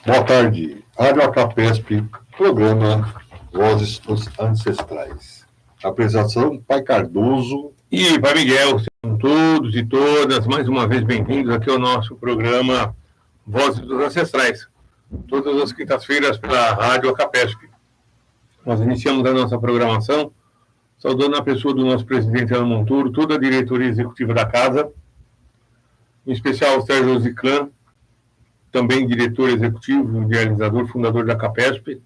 Boa tarde, Rádio Acapesp, programa Vozes dos Ancestrais. Apresentação, Pai Cardoso e Pai Miguel. Sejam todos e todas mais uma vez bem-vindos aqui ao nosso programa Vozes dos Ancestrais, todas as quintas-feiras pela Rádio Acapesp. Nós iniciamos a nossa programação saudando a pessoa do nosso presidente Ana Monturo, toda a diretoria executiva da casa, em especial o Sérgio Osiclan, também diretor executivo, idealizador, fundador da Acapesp,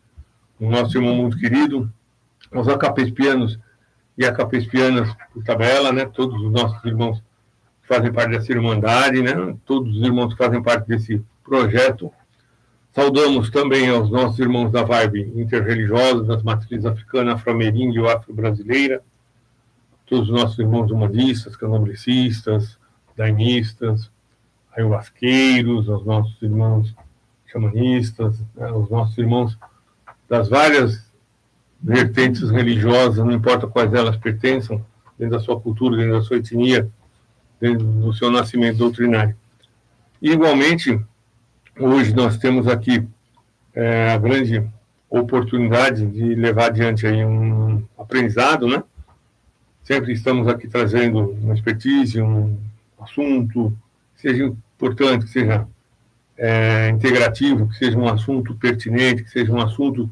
o nosso irmão muito querido, os acapespianos e acapespianas por tabela, né? Todos os nossos irmãos que fazem parte dessa irmandade, né? Todos os irmãos que fazem parte desse projeto. Saudamos também aos nossos irmãos da vibe interreligiosa, das matrizes africana, afro-ameríndia ou afro-brasileira, todos os nossos irmãos humanistas, candomblecistas, daimistas, ayahuasqueiros, aos nossos irmãos xamanistas, né, aos nossos irmãos das várias vertentes religiosas, não importa quais elas pertençam, dentro da sua cultura, dentro da sua etnia, dentro do seu nascimento doutrinário. E, igualmente, hoje nós temos aqui a grande oportunidade de levar adiante aí um aprendizado, né? Sempre estamos aqui trazendo uma expertise, um assunto que seja importante, que seja integrativo, que seja um assunto pertinente, que seja um assunto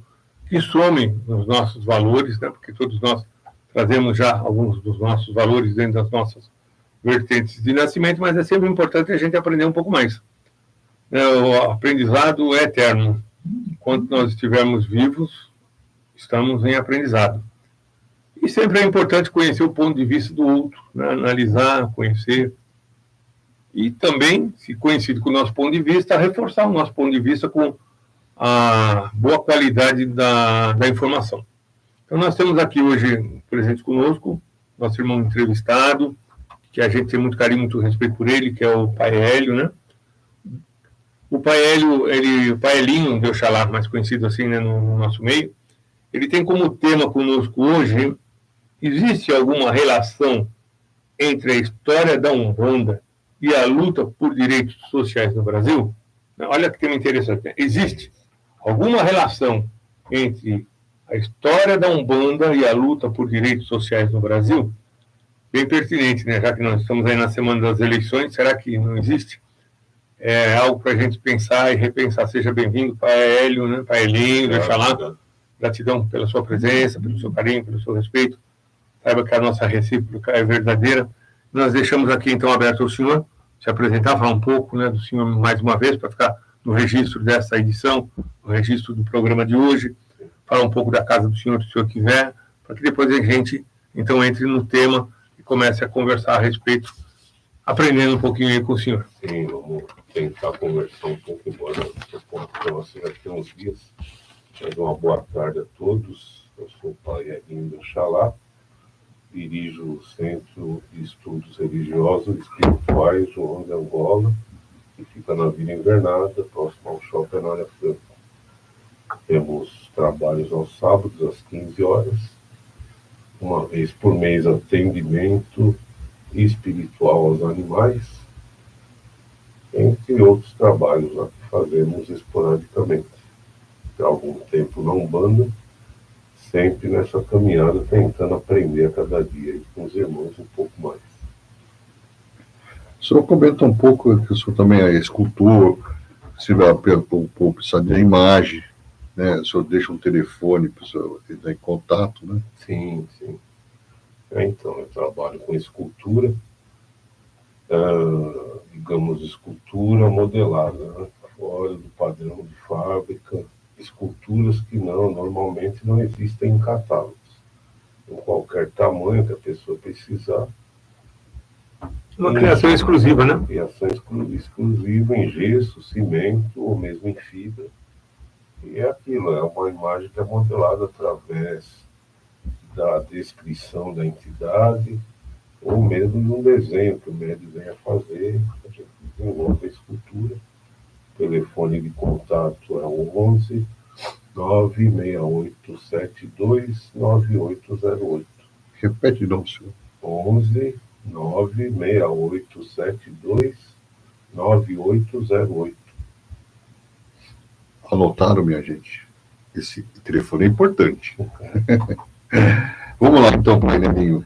que some nos nossos valores, né? Porque todos nós trazemos já alguns dos nossos valores dentro das nossas vertentes de nascimento, mas é sempre importante a gente aprender um pouco mais. O aprendizado é eterno. Enquanto nós estivermos vivos, estamos em aprendizado. E sempre é importante conhecer o ponto de vista do outro, né? Analisar, conhecer. E também, se coincide com o nosso ponto de vista, reforçar o nosso ponto de vista com a boa qualidade da informação. Então, nós temos aqui hoje presente conosco nosso irmão entrevistado, que a gente tem muito carinho, muito respeito por ele, que é o Pai Hélio, né? O Pai Hélio, o Pai Elinho de Oxalá, mais conhecido assim, né, no nosso meio, ele tem como tema conosco hoje: existe alguma relação entre a história da Umbanda e a luta por direitos sociais no Brasil? Olha que tema interessante. Existe alguma relação entre a história da Umbanda e a luta por direitos sociais no Brasil? Bem pertinente, né? Já que nós estamos aí na semana das eleições, será que não existe? É algo para a gente pensar e repensar. Seja bem-vindo, Pai Hélio, né? Pai Elinho, deixa lá. Gratidão pela sua presença, pelo seu carinho, pelo seu respeito. Saiba que a nossa recíproca é verdadeira. Nós deixamos aqui, então, aberto ao senhor se apresentar, falar um pouco, né, do senhor mais uma vez, para ficar no registro dessa edição, no registro do programa de hoje, falar um pouco da casa do senhor, se o senhor quiser, para que depois a gente, então, entre no tema e comece a conversar a respeito, aprendendo um pouquinho aí com o senhor. Sim, vamos tentar conversar um pouco, embora eu possa daqui uns dias. Mas uma boa tarde a todos. Eu sou o Pai Elinho de Oxalá, dirijo o Centro de Estudos Religiosos e Espirituais João de Angola, que fica na Vila Invernada, próximo ao Shopping Anália Franco. Temos trabalhos aos sábados, às 15 horas, uma vez por mês atendimento espiritual aos animais, entre outros trabalhos lá que fazemos esporadicamente. Há algum tempo na Umbanda, sempre nessa caminhada, tentando aprender a cada dia com os irmãos um pouco mais. O senhor comenta um pouco que o senhor também é escultor, se vai precisar de imagem, né? O senhor deixa um telefone para o senhor entrar em contato, né? Sim, sim. Então, eu trabalho com escultura, digamos, escultura modelada, né? Fora do padrão de fábrica, esculturas que normalmente não existem em catálogos, em qualquer tamanho que a pessoa precisar. Uma criação exclusiva, né? Criação exclusiva em gesso, cimento ou mesmo em fibra. E é aquilo, é uma imagem que é modelada através da descrição da entidade ou mesmo de um desenho que o médium venha fazer. A gente desenvolve a escultura. O telefone de contato é o 11 96872 9808. Repete de novo, senhor. 11 96872 9808. Anotaram, minha gente? Esse telefone é importante. Vamos lá, então, para Elinho.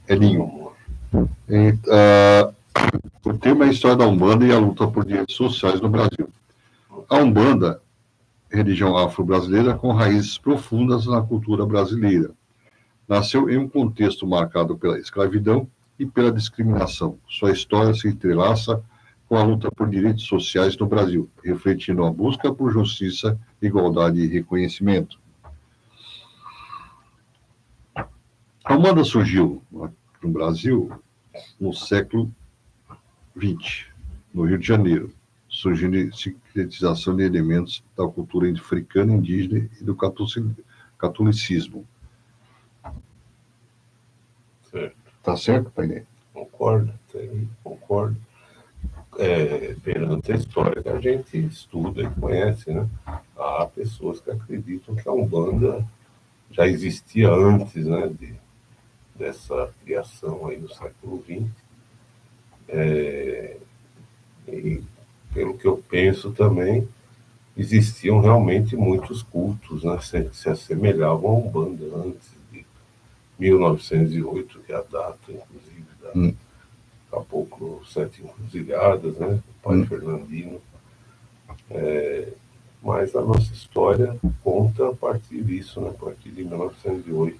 Elinho, o tema é a história da Umbanda e a luta por direitos sociais no Brasil. A Umbanda, religião afro-brasileira com raízes profundas na cultura brasileira. Nasceu em um contexto marcado pela escravidão e pela discriminação. Sua história se entrelaça com a luta por direitos sociais no Brasil, refletindo a busca por justiça, igualdade e reconhecimento. A Umbanda surgiu no Brasil no século XX, no Rio de Janeiro, surgindo de sincretização de elementos da cultura africana, indígena e do catolicismo. Certo. Tá certo, Painel? Concordo. Perante a história que a gente estuda e conhece, né? Há pessoas que acreditam que a Umbanda já existia antes, né, dessa criação aí no século XX. E pelo que eu penso também, existiam realmente muitos cultos, né, se assemelhavam a Umbanda antes de 1908, que é a data, inclusive, da Caboclo Sete Encruzilhadas, né, o pai Fernandino. Mas a nossa história conta a partir disso, né, a partir de 1908,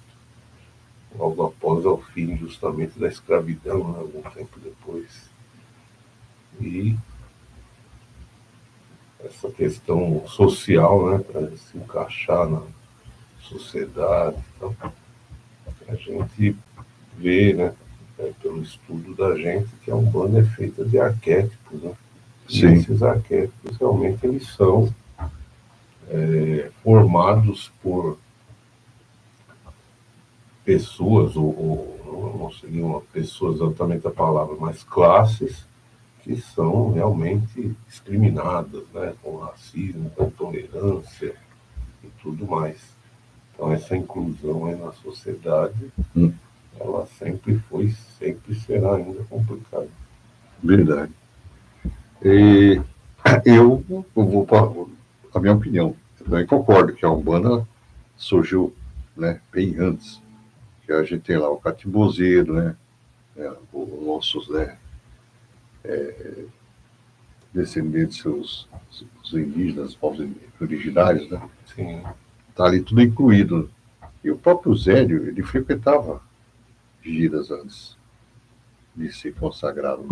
logo após o fim justamente da escravidão, né, algum tempo depois. E essa questão social, né, para se encaixar na sociedade, então, a gente vê, né, pelo estudo da gente, que a Umbanda é feita de arquétipos, né? Sim. E esses arquétipos realmente eles são formados por pessoas, ou não seriam pessoas exatamente a palavra, mas classes que são realmente discriminadas, né, com racismo, com intolerância e tudo mais. Então essa inclusão aí na sociedade, ela sempre foi, sempre será ainda complicada. Verdade. E eu vou para a minha opinião. Eu também concordo que a Umbanda surgiu, né, bem antes. Que a gente tem lá o catimbozeiro, né, os nossos, né, descendentes, os indígenas, os povos originários, né? Sim. Tá ali tudo incluído. E o próprio Zélio, ele frequentava giras antes de ser consagrado.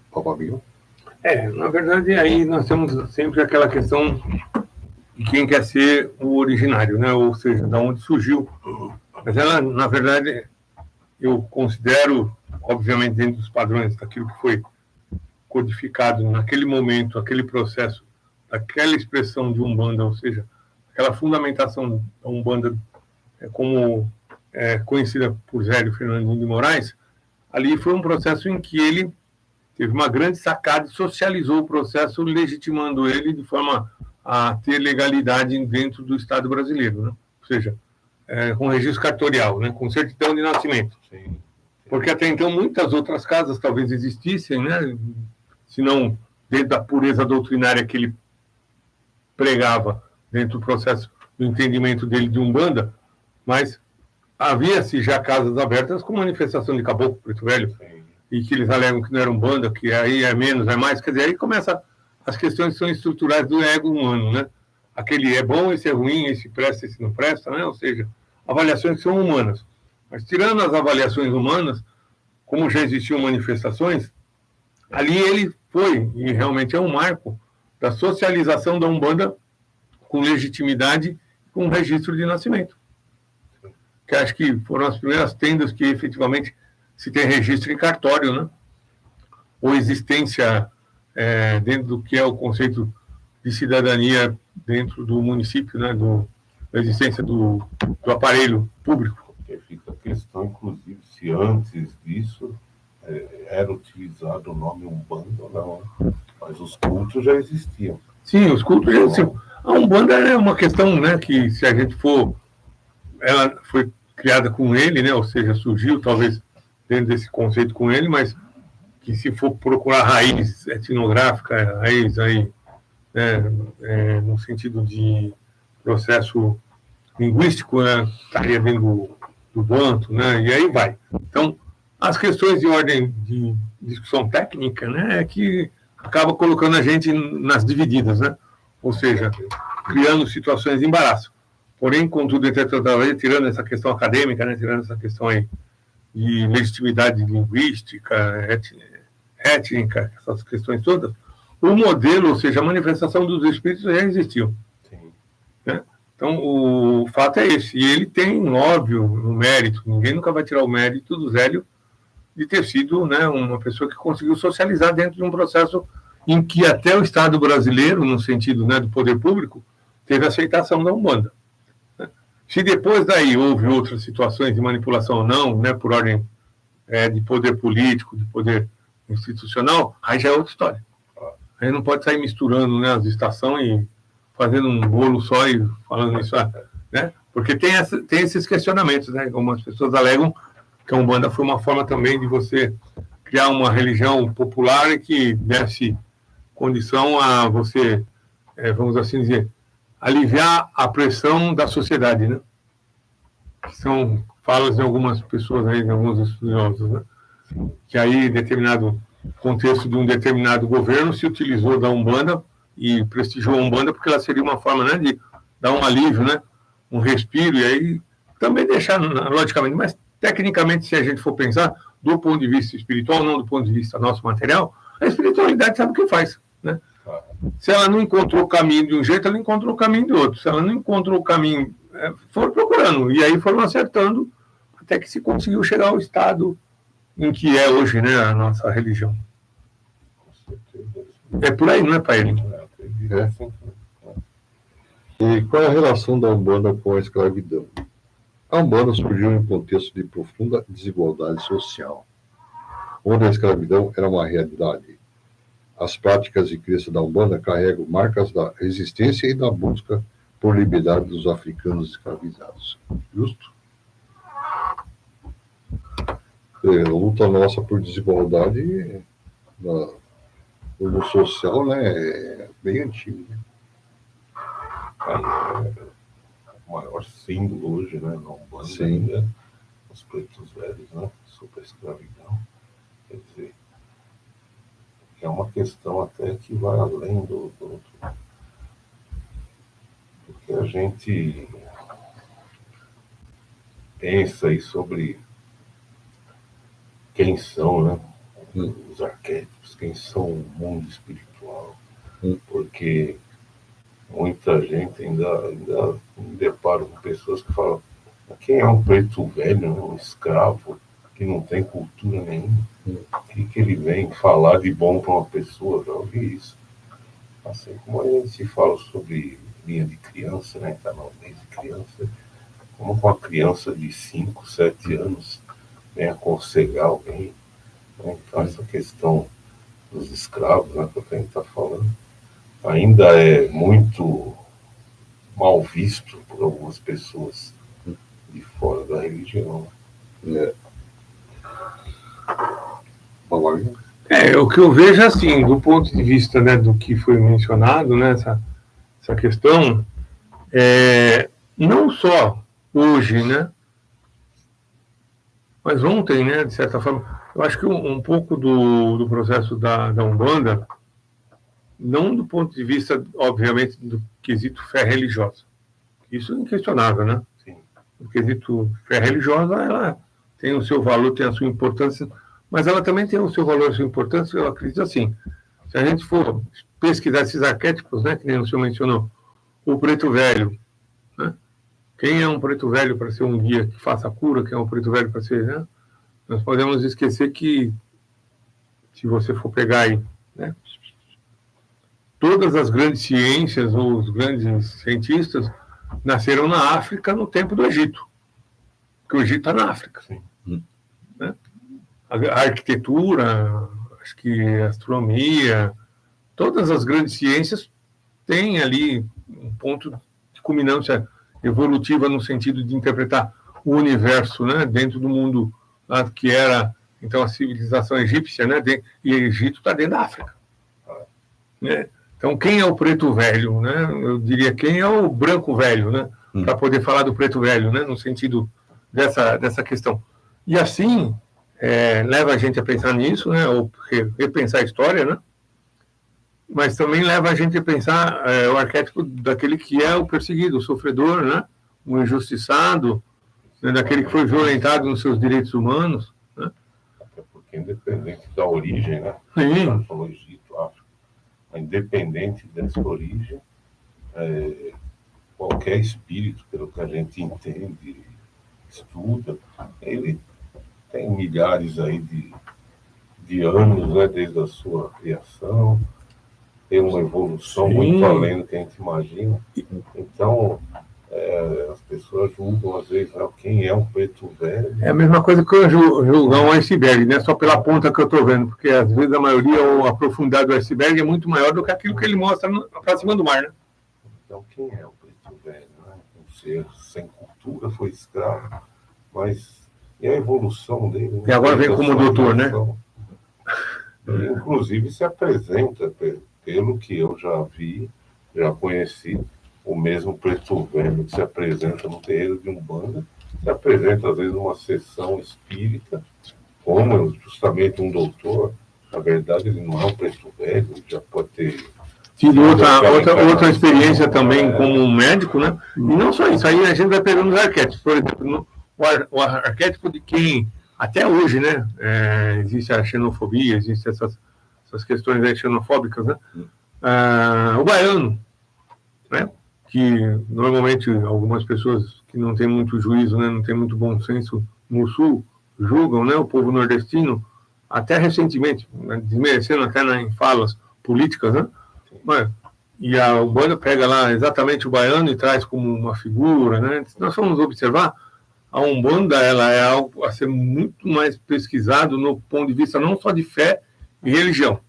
Papavinho? Na verdade, aí nós temos sempre aquela questão de quem quer ser o originário, né? Ou seja, de onde surgiu. Mas ela, na verdade, eu considero, obviamente, dentro dos padrões daquilo que foi codificado naquele momento, aquele processo, aquela expressão de Umbanda, ou seja, aquela fundamentação da Umbanda como conhecida por Zélio Fernandinho de Moraes, ali foi um processo em que ele teve uma grande sacada e socializou o processo, legitimando ele de forma a ter legalidade dentro do Estado brasileiro, né? Ou seja, com registro cartorial, né? Com certidão de nascimento. Sim. Porque até então muitas outras casas talvez existissem, né? Se não dentro da pureza doutrinária que ele pregava dentro do processo do entendimento dele de Umbanda, mas havia-se já casas abertas com manifestação de caboclo, preto velho, Sim. e que eles alegam que não era Umbanda, que aí é menos, é mais, quer dizer, aí começa as questões que são estruturais do ego humano, né? Aquele é bom, esse é ruim, esse presta, esse não presta, né? Ou seja, avaliações que são humanas. Mas tirando as avaliações humanas, como já existiam manifestações, ali ele foi, e realmente é um marco, da socialização da Umbanda com legitimidade, com registro de nascimento. Que acho que foram as primeiras tendas que efetivamente se tem registro em cartório, né? Ou existência dentro do que é o conceito de cidadania dentro do município, né? Da existência do aparelho público. Porque fica a questão, inclusive, se antes disso era utilizado o nome Umbanda ou não, né? Mas os cultos já existiam. Sim, os cultos já existiam. A Umbanda é uma questão, né, que se a gente for... Ela foi criada com ele, né, ou seja, surgiu talvez dentro desse conceito com ele, mas que se for procurar raiz etnográfica, raiz aí no sentido de processo linguístico, né, estaria dentro do Banto, né, e aí vai. Então, as questões de ordem de discussão técnica, né, é que acaba colocando a gente nas divididas, né, ou seja, criando situações de embaraço. Porém, contudo, tirando essa questão acadêmica, né, tirando essa questão aí de legitimidade linguística, étnica, essas questões todas, o modelo, ou seja, a manifestação dos espíritos já existiu. Né? Então, o fato é esse. E ele tem, óbvio, um mérito. Ninguém nunca vai tirar o mérito do Zélio de ter sido, né, uma pessoa que conseguiu socializar dentro de um processo em que até o Estado brasileiro, no sentido, né, do poder público, teve aceitação da Umbanda. Né? Se depois daí houve outras situações de manipulação ou não, né, por ordem de poder político, de poder institucional, aí já é outra história. Aí não pode sair misturando, né, as estações e fazendo um bolo só e falando isso, né? Porque tem esses questionamentos, né? Algumas pessoas alegam que a Umbanda foi uma forma também de você criar uma religião popular e que desse condição a você, vamos assim dizer, aliviar a pressão da sociedade, né? Que são falas de algumas pessoas aí, de alguns estudiosos, né? Que aí, determinado contexto de um determinado governo, se utilizou da Umbanda e prestigiou a Umbanda porque ela seria uma forma, né, de dar um alívio, né, um respiro, e aí também deixar, logicamente, mas tecnicamente, se a gente for pensar, do ponto de vista espiritual, não do ponto de vista nosso material, a espiritualidade sabe o que faz, né? Se ela não encontrou o caminho de um jeito, ela encontrou o caminho de outro. Se ela não encontrou o caminho, foram procurando, e aí foram acertando, até que se conseguiu chegar ao estado em que é hoje, né, a nossa religião. É por aí, não é, Pai? E qual é a relação da Umbanda com a escravidão? A Umbanda surgiu em um contexto de profunda desigualdade social, onde a escravidão era uma realidade. As práticas e crenças da Umbanda carregam marcas da resistência e da busca por liberdade dos africanos escravizados. Justo? A luta nossa por desigualdade no social, né, é bem antigo. Né? O maior símbolo hoje, né, na Umbanda, Sim. Né, os pretos velhos, né, sobre a escravidão. Quer dizer, é uma questão até que vai além do que a gente pensa aí sobre quem são, né, os arquétipos, quem são o mundo espiritual, porque muita gente ainda me deparo com pessoas que falam: quem é um preto velho, um escravo, que não tem cultura nenhuma? O que ele vem falar de bom para uma pessoa? Já ouvi isso. Assim como a gente fala sobre linha de criança, né, tá no mês de criança, como com uma criança de 5, 7 anos vem aconselhar alguém. Né? Então essa questão dos escravos, né, que a gente está falando, ainda é muito mal visto por algumas pessoas de fora da religião. O que eu vejo assim, do ponto de vista, né, do que foi mencionado, né, essa questão, não só hoje, né, mas ontem, né, de certa forma, eu acho que um pouco do processo da Umbanda, não do ponto de vista, obviamente, do quesito fé religiosa. Isso é inquestionável, né? Sim. O quesito fé religiosa, ela tem o seu valor, tem a sua importância, mas ela também tem o seu valor, a sua importância. Eu acredito assim, se a gente for pesquisar esses arquétipos, né, que nem o senhor mencionou, o preto velho, né? Quem é um preto velho para ser um guia que faça a cura? Quem é um preto velho para ser, né? Nós podemos esquecer que, se você for pegar aí, né, todas as grandes ciências ou os grandes cientistas nasceram na África no tempo do Egito, porque o Egito está na África. Né? A arquitetura, acho que a astronomia, todas as grandes ciências têm ali um ponto de culminância evolutiva no sentido de interpretar o universo, né, dentro do mundo lá que era, então, a civilização egípcia, né, e o Egito está dentro da África. Né? Então, quem é o preto velho, né? Eu diria, quem é o branco velho, né? Para poder falar do preto velho, né? No sentido dessa questão. E assim, leva a gente a pensar nisso, né? Ou repensar a história, né? Mas também leva a gente a pensar o arquétipo daquele que é o perseguido, o sofredor, né? O injustiçado, né? Daquele que foi violentado nos seus direitos humanos, né? Até porque, independente da origem, né? Sim. Já falou Egito, África. Independente dessa origem, qualquer espírito, pelo que a gente entende, estuda, ele tem milhares aí de anos, né, desde a sua criação, tem uma evolução muito além do que a gente imagina. Então, as pessoas julgam, às vezes, quem é um preto velho. É a mesma coisa que eu julgar um iceberg, né? Só pela ponta que eu estou vendo, porque às vezes a maioria ou a profundidade do iceberg é muito maior do que aquilo que ele mostra para cima do mar, né? Então, quem é o preto velho? Né? Um ser sem cultura, foi escravo, mas e a evolução dele? E agora vem como doutor, né? Inclusive se apresenta, pelo que eu já vi, já conheci, o mesmo preto velho que se apresenta no terreiro de Umbanda, se apresenta às vezes numa sessão espírita, como justamente um doutor. Na verdade, ele não é um preto velho, ele já pode ter tido outra experiência também como médico, né? E não só isso, aí a gente vai pegando os arquétipos. Por exemplo, o arquétipo de quem, até hoje, né? Existe a xenofobia, existem essas questões aí xenofóbicas, né? O baiano, né? Que normalmente algumas pessoas que não têm muito juízo, né, não têm muito bom senso no sul, julgam, né, o povo nordestino, até recentemente, né, desmerecendo até em falas políticas, né? E a Umbanda pega lá exatamente o baiano e traz como uma figura, né? Se nós formos observar, a Umbanda ela é algo a ser muito mais pesquisado no ponto de vista não só de fé e religião,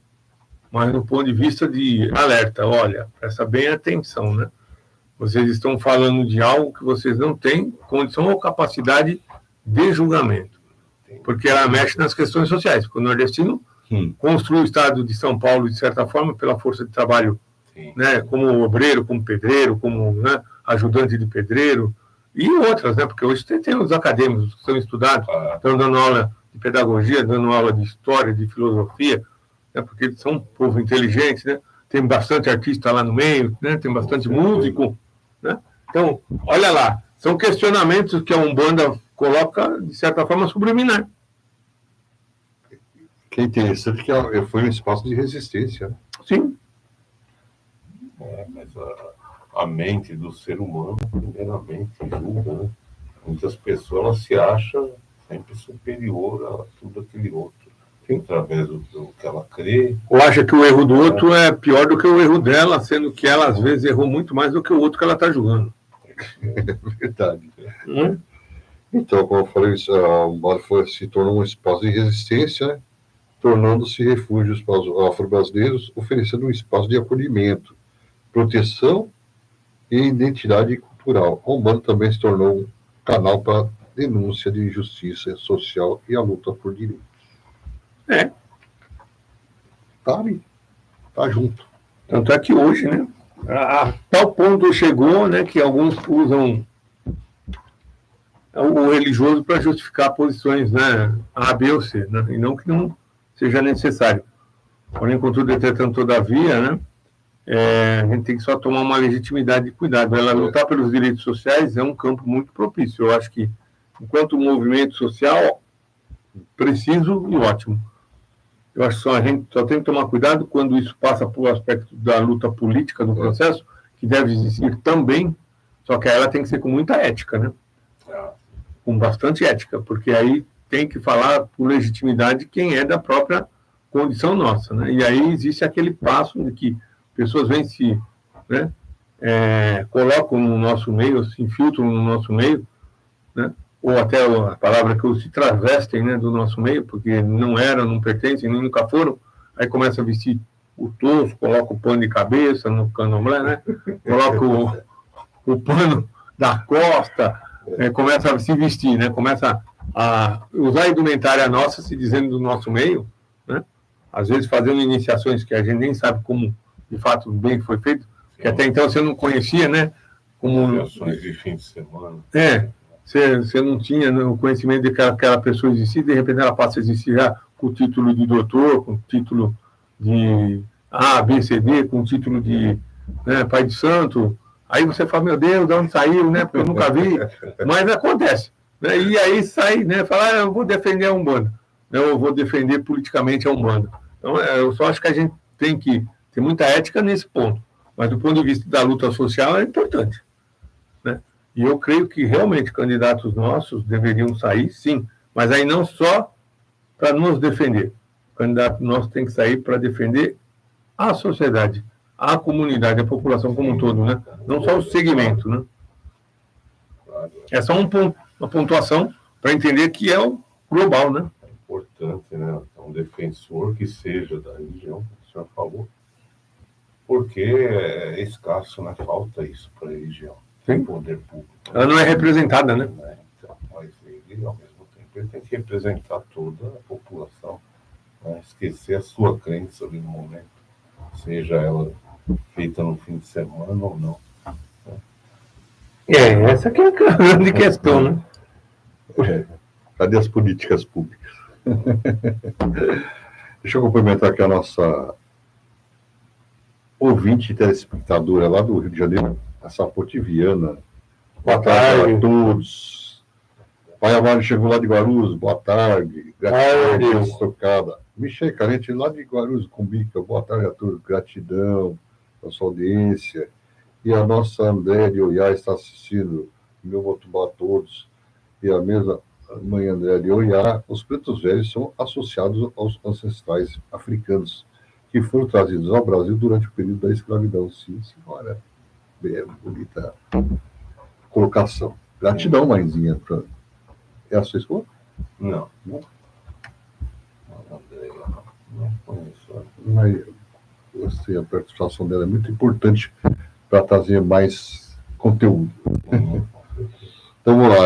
mas no ponto de vista de alerta. Olha, presta bem atenção, né? Vocês estão falando de algo que vocês não têm condição ou capacidade de julgamento, porque ela mexe nas questões sociais. Porque o nordestino construiu o estado de São Paulo, de certa forma, pela força de trabalho, né, como obreiro, como pedreiro, como, né, ajudante de pedreiro, e outras, né, porque hoje tem os acadêmicos que são estudados, estão dando aula de pedagogia, dando aula de história, de filosofia, né, porque eles são um povo inteligente, né, tem bastante artista lá no meio, né, tem bastante músico, né? Então, olha lá, são questionamentos que a Umbanda coloca, de certa forma, subliminar. Que é interessante que foi um espaço de resistência. Né? Sim. Mas a mente do ser humano, primeiramente, julga, né? Muitas pessoas elas se acham sempre superior a tudo aquele outro. Através do que ela crê. Ou acha que o erro do outro é pior do que o erro dela, sendo que ela, às vezes, errou muito mais do que o outro que ela está julgando. É verdade. Então, como eu falei, a Umbanda se tornou um espaço de resistência, né? Tornando-se refúgios para os afro-brasileiros, oferecendo um espaço de acolhimento, proteção e identidade cultural. A Umbanda também se tornou um canal para denúncia de injustiça social e a luta por direitos. Tá ali, tá junto. Tanto é que hoje, né, a tal ponto chegou, né, que alguns usam o religioso para justificar posições, né, A, B ou C, né, e não que não seja necessário. Porém, contudo, entretanto, todavia, né, a gente tem que só tomar uma legitimidade de cuidado. Ela lutar pelos direitos sociais é um campo muito propício. Eu acho que, enquanto movimento social, preciso e ótimo. Eu acho que a gente só tem que tomar cuidado quando isso passa para o aspecto da luta política do processo, que deve existir também, só que ela tem que ser com muita ética, né? Com bastante ética, porque aí tem que falar por legitimidade quem é da própria condição nossa, né? E aí existe aquele passo de que pessoas vêm se, né, colocam no nosso meio, se infiltram no nosso meio, né? Ou até a palavra que se travestem, né, do nosso meio, porque não eram, não pertencem, nem nunca foram, aí começa a vestir o tosco, coloca o pano de cabeça no candomblé, né? Coloca o pano da costa, começa a se vestir, né? Começa a usar a indumentária nossa, se dizendo do nosso meio, né? Às vezes fazendo iniciações que a gente nem sabe como de fato bem foi feito, que até então você não conhecia, né? Como ações de fim de semana. Você não tinha o conhecimento de que aquela pessoa existia, de repente ela passa a existir já com o título de doutor, com o título de A, B, C, D, com o título de pai de santo. Aí você fala, meu Deus, de onde saiu, né? Porque eu nunca vi. Mas acontece. Né? E aí sai, né? Fala, eu vou defender a Umbanda. Eu vou defender politicamente a Umbanda. Então, eu só acho que a gente tem que ter muita ética nesse ponto. Mas do ponto de vista da luta social é importante. Né? E eu creio que realmente candidatos nossos deveriam sair, sim. Mas aí não só para nos defender. O candidato nosso tem que sair para defender a sociedade, a comunidade, a população como um todo, né? Não só o segmento, né? É só uma pontuação para entender que é o global, né? É importante, né? Um defensor que seja da religião, como o senhor falou, porque é escasso, né? Falta isso para a religião. Sim. Poder público. Ela não é representada, né? Então, mas ele, ao mesmo tempo, ele tem que representar toda a população, né? Esquecer a sua crença ali no momento, seja ela feita no fim de semana ou não. Essa que é a grande questão, né? Cadê as políticas públicas? Deixa eu cumprimentar aqui a nossa ouvinte e telespectadora lá do Rio de Janeiro, a Sapotiviana. Boa tarde a todos. Pai Amaro chegou lá de Guarulhos, boa tarde. Gratidão estocada. Michel Carente, lá de Guarulhos, Cumbica, boa tarde a todos. Gratidão a sua audiência. E a nossa André de Oiá está assistindo. Meu Motubá a todos. E a mesma mãe André de Oiá, os pretos velhos são associados aos ancestrais africanos que foram trazidos ao Brasil durante o período da escravidão. Sim, senhora. Bem bonita colocação. Gratidão, mãezinha. É a sua esposa? Não. Não conheço. Mas a participação dela é muito importante para trazer mais conteúdo. Então, vamos lá.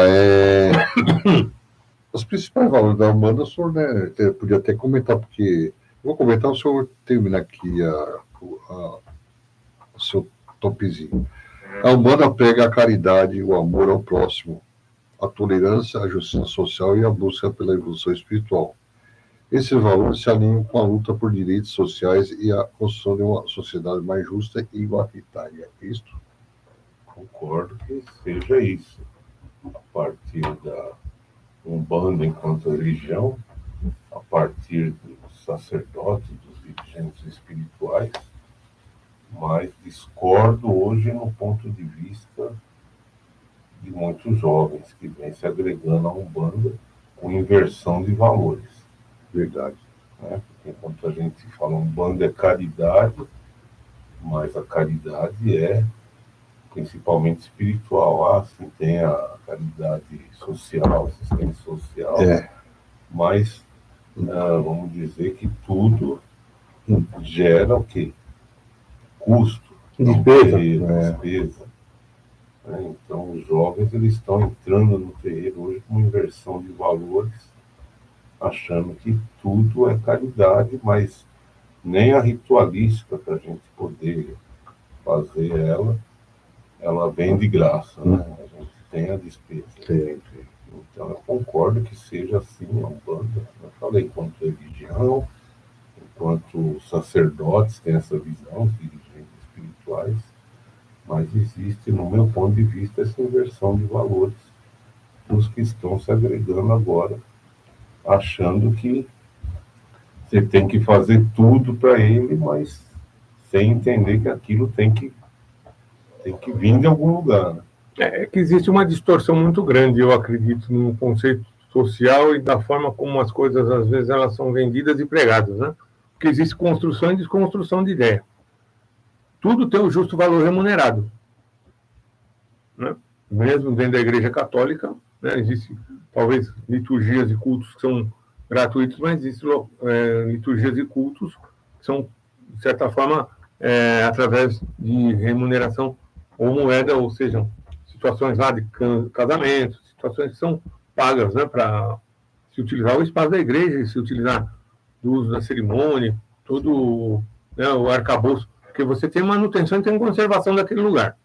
Os principais valores da Umbanda, o senhor, né, podia até comentar, porque eu vou comentar, o senhor termina aqui o seu topzinho. A Umbanda prega a caridade, o amor ao próximo, a tolerância, a justiça social e a busca pela evolução espiritual. Esses valores se alinham com a luta por direitos sociais e a construção de uma sociedade mais justa e igualitária. É isto? Concordo que seja isso. A partir da Umbanda enquanto religião, a partir dos sacerdotes, dos dirigentes espirituais, mas discordo hoje no ponto de vista de muitos jovens que vêm se agregando à Umbanda com inversão de valores. Verdade. Né? Porque enquanto a gente fala Umbanda é caridade, mas a caridade é principalmente espiritual. Sim, tem a caridade social, assistência social, mas vamos dizer que tudo gera o quê? Custo, despesa. Né? Então, os jovens eles estão entrando no terreiro hoje com uma inversão de valores, achando que tudo é caridade, mas nem a ritualística para a gente poder fazer ela vem de graça, né? A gente tem a despesa. Então, eu concordo que seja assim a Umbanda. Eu falei, enquanto religião, enquanto sacerdotes têm essa visão, os dirigentes espirituais, mas existe, no meu ponto de vista, essa inversão de valores dos que estão se agregando agora, achando que você tem que fazer tudo para ele, mas sem entender que aquilo tem que vir de algum lugar. Né? É que existe uma distorção muito grande, eu acredito, no conceito social e da forma como as coisas, às vezes, elas são vendidas e pregadas, né? Porque existe construção e desconstrução de ideia. Tudo tem o justo valor remunerado. Né? Mesmo dentro da Igreja Católica, né, existem, talvez, liturgias e cultos que são gratuitos, mas existem liturgias e cultos que são, de certa forma, através de remuneração ou moeda, ou seja, situações lá de casamento, situações que são pagas, né, para se utilizar o espaço da igreja, se utilizar do uso da cerimônia, todo, né, o arcabouço porque você tem manutenção e tem conservação daquele lugar.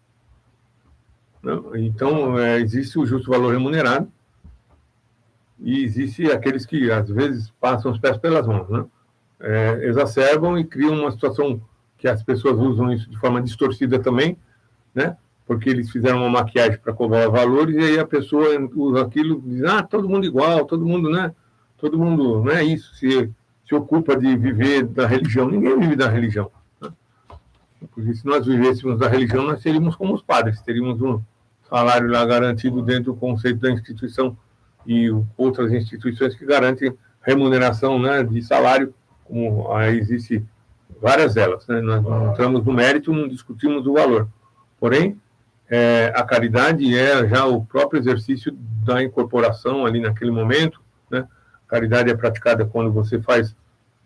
Então, existe o justo valor remunerado e existe aqueles que, às vezes, passam os pés pelas mãos, né? Exacerbam e criam uma situação que as pessoas usam isso de forma distorcida também, né? Porque eles fizeram uma maquiagem para cobrar valores e aí a pessoa usa aquilo e diz, todo mundo igual, todo mundo, né? Todo mundo, não é isso, se ocupa de viver da religião. Ninguém vive da religião, né? Porque se nós vivêssemos da religião, nós seríamos como os padres, teríamos um salário lá garantido dentro do conceito da instituição e outras instituições que garantem remuneração, né, de salário, como existe várias delas, né? Nós não entramos no mérito, não discutimos o valor. Porém, a caridade é já o próprio exercício da incorporação ali naquele momento, né? A caridade é praticada quando você faz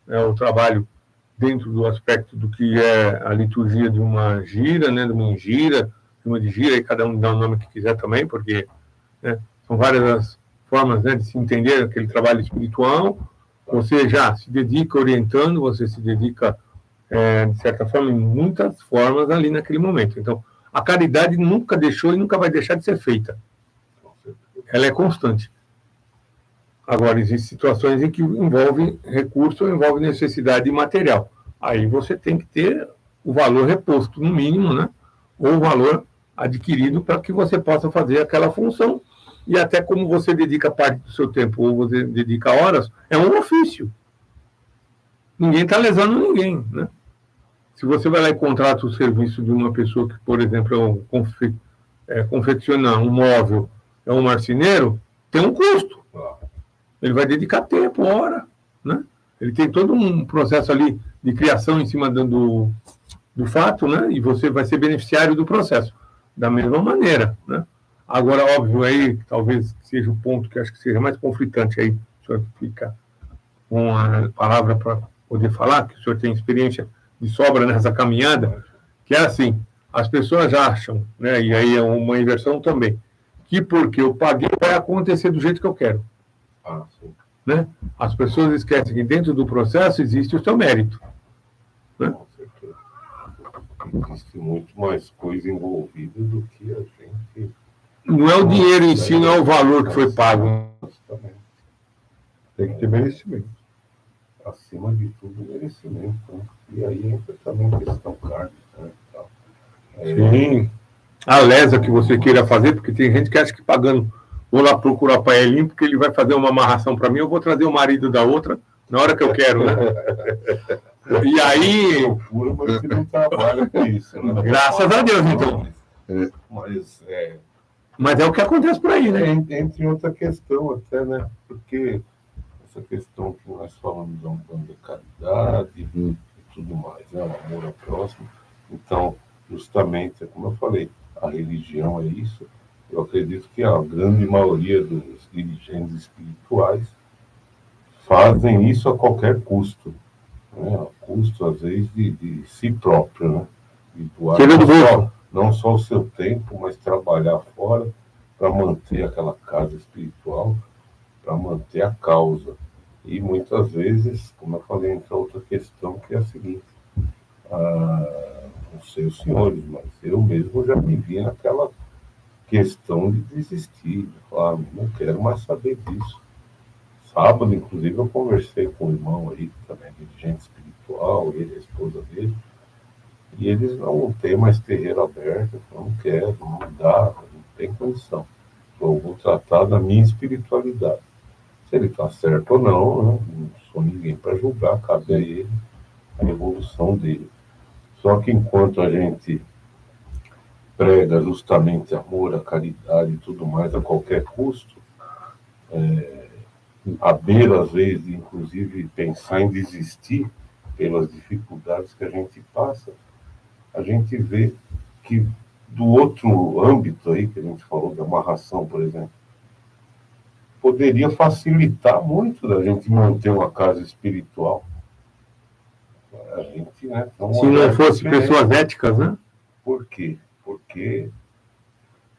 o trabalho dentro do aspecto do que é a liturgia de uma gira, né, de uma ingira, de uma gira, e cada um dá o nome que quiser também, porque, né, são várias as formas, né, de se entender aquele trabalho espiritual. Você já se dedica orientando, você se dedica, de certa forma, em muitas formas ali naquele momento. Então, a caridade nunca deixou e nunca vai deixar de ser feita. Ela é constante. Agora, existem situações em que envolve recurso ou envolve necessidade material. Aí você tem que ter o valor reposto, no mínimo, né? Ou o valor adquirido para que você possa fazer aquela função. E até como você dedica parte do seu tempo ou você dedica horas, é um ofício. Ninguém está lesando ninguém, né? Se você vai lá e contrata o serviço de uma pessoa que, por exemplo, confecciona um móvel, é um marceneiro, tem um custo. Ele vai dedicar tempo, hora, né? Ele tem todo um processo ali de criação em cima do fato, né? E você vai ser beneficiário do processo, da mesma maneira, né? Agora, óbvio, aí talvez seja o ponto que acho que seja mais conflitante aí, o senhor fica com a palavra para poder falar, que o senhor tem experiência de sobra nessa caminhada, que é assim, as pessoas acham, né? E aí é uma inversão também, que porque eu paguei vai acontecer do jeito que eu quero. Sim. Né? As pessoas esquecem que dentro do processo existe o seu mérito. Né? Com certeza. Existe muito mais coisa envolvida do que a gente... Não é o dinheiro em si, não é o valor que foi pago. Justamente. Tem que ter merecimento. Acima de tudo, merecimento. Né? E aí entra também a questão kármica. Né? Sim. A lesa que você queira fazer, porque tem gente que acha que pagando, vou lá procurar paelinho, porque ele vai fazer uma amarração para mim, eu vou trazer o marido da outra na hora que eu quero, né? E aí... Loucura, mas que não trabalha com isso. Né? Graças a Deus, então. Mas é o que acontece por aí, né? Entre outra questão até, né? Porque essa questão que nós falamos da caridade e tudo mais, né? O amor ao próximo. Então, justamente, como eu falei, a religião é isso. Eu acredito que a grande maioria dos dirigentes espirituais fazem isso a qualquer custo, né? A custo, às vezes, de si próprio, né? De doar não só o seu tempo, mas trabalhar fora para manter aquela casa espiritual, para manter a causa. E muitas vezes, como eu falei, entra outra questão que é a seguinte: não sei os senhores, mas eu mesmo já me vi naquela questão de desistir, de falar, não quero mais saber disso. Sábado, inclusive, eu conversei com um irmão aí, também dirigente espiritual, ele, a esposa dele, e eles não têm mais terreiro aberto, não quero, não dá, não tem condição. Eu vou tratar da minha espiritualidade. Se ele está certo ou não sou ninguém para julgar, cabe a ele a evolução dele. Só que enquanto a gente prega justamente amor, a caridade e tudo mais a qualquer custo, à beira, às vezes, de, inclusive, pensar em desistir pelas dificuldades que a gente passa, a gente vê que do outro âmbito aí que a gente falou, da amarração, por exemplo, poderia facilitar muito da gente manter uma casa espiritual. A gente, né, se não fosse pessoas éticas, né? Por quê? Porque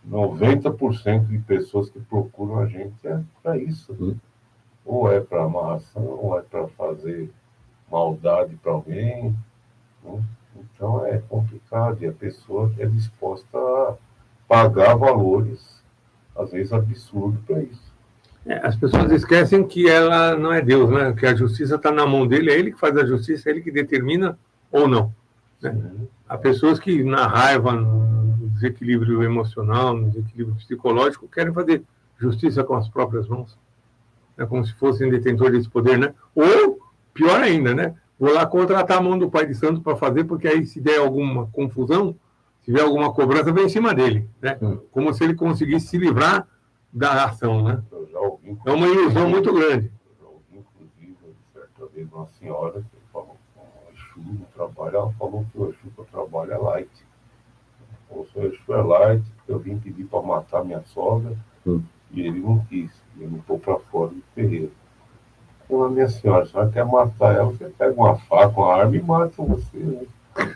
90% de pessoas que procuram a gente é para isso. Ou é para amarração, ou é para fazer maldade para alguém. Né? Então é complicado, e a pessoa é disposta a pagar valores, às vezes absurdos, para isso. As pessoas esquecem que ela não é Deus, né? Que a justiça está na mão dele, é ele que faz a justiça, é ele que determina ou não. Né? Há pessoas que, na raiva, no desequilíbrio emocional, no desequilíbrio psicológico, querem fazer justiça com as próprias mãos. Né? Como se fossem detentores desse poder, né? Ou, pior ainda, né? Vou lá contratar a mão do pai de santo para fazer, porque aí, se der alguma confusão, se der alguma cobrança, vem em cima dele. Né? Como se ele conseguisse se livrar da ação, né? É uma ilusão muito grande. Eu já ouvi, inclusive, certa vez, uma senhora que falou com o Exu no trabalho, ela falou que o Exu que eu trabalho é light. O seu Exu é light, porque eu vim pedir para matar minha sogra, e ele não quis, ele me pôs para fora do terreiro. Então, a minha senhora, se ela quer matar ela, você pega uma faca, uma arma e mata você. Né?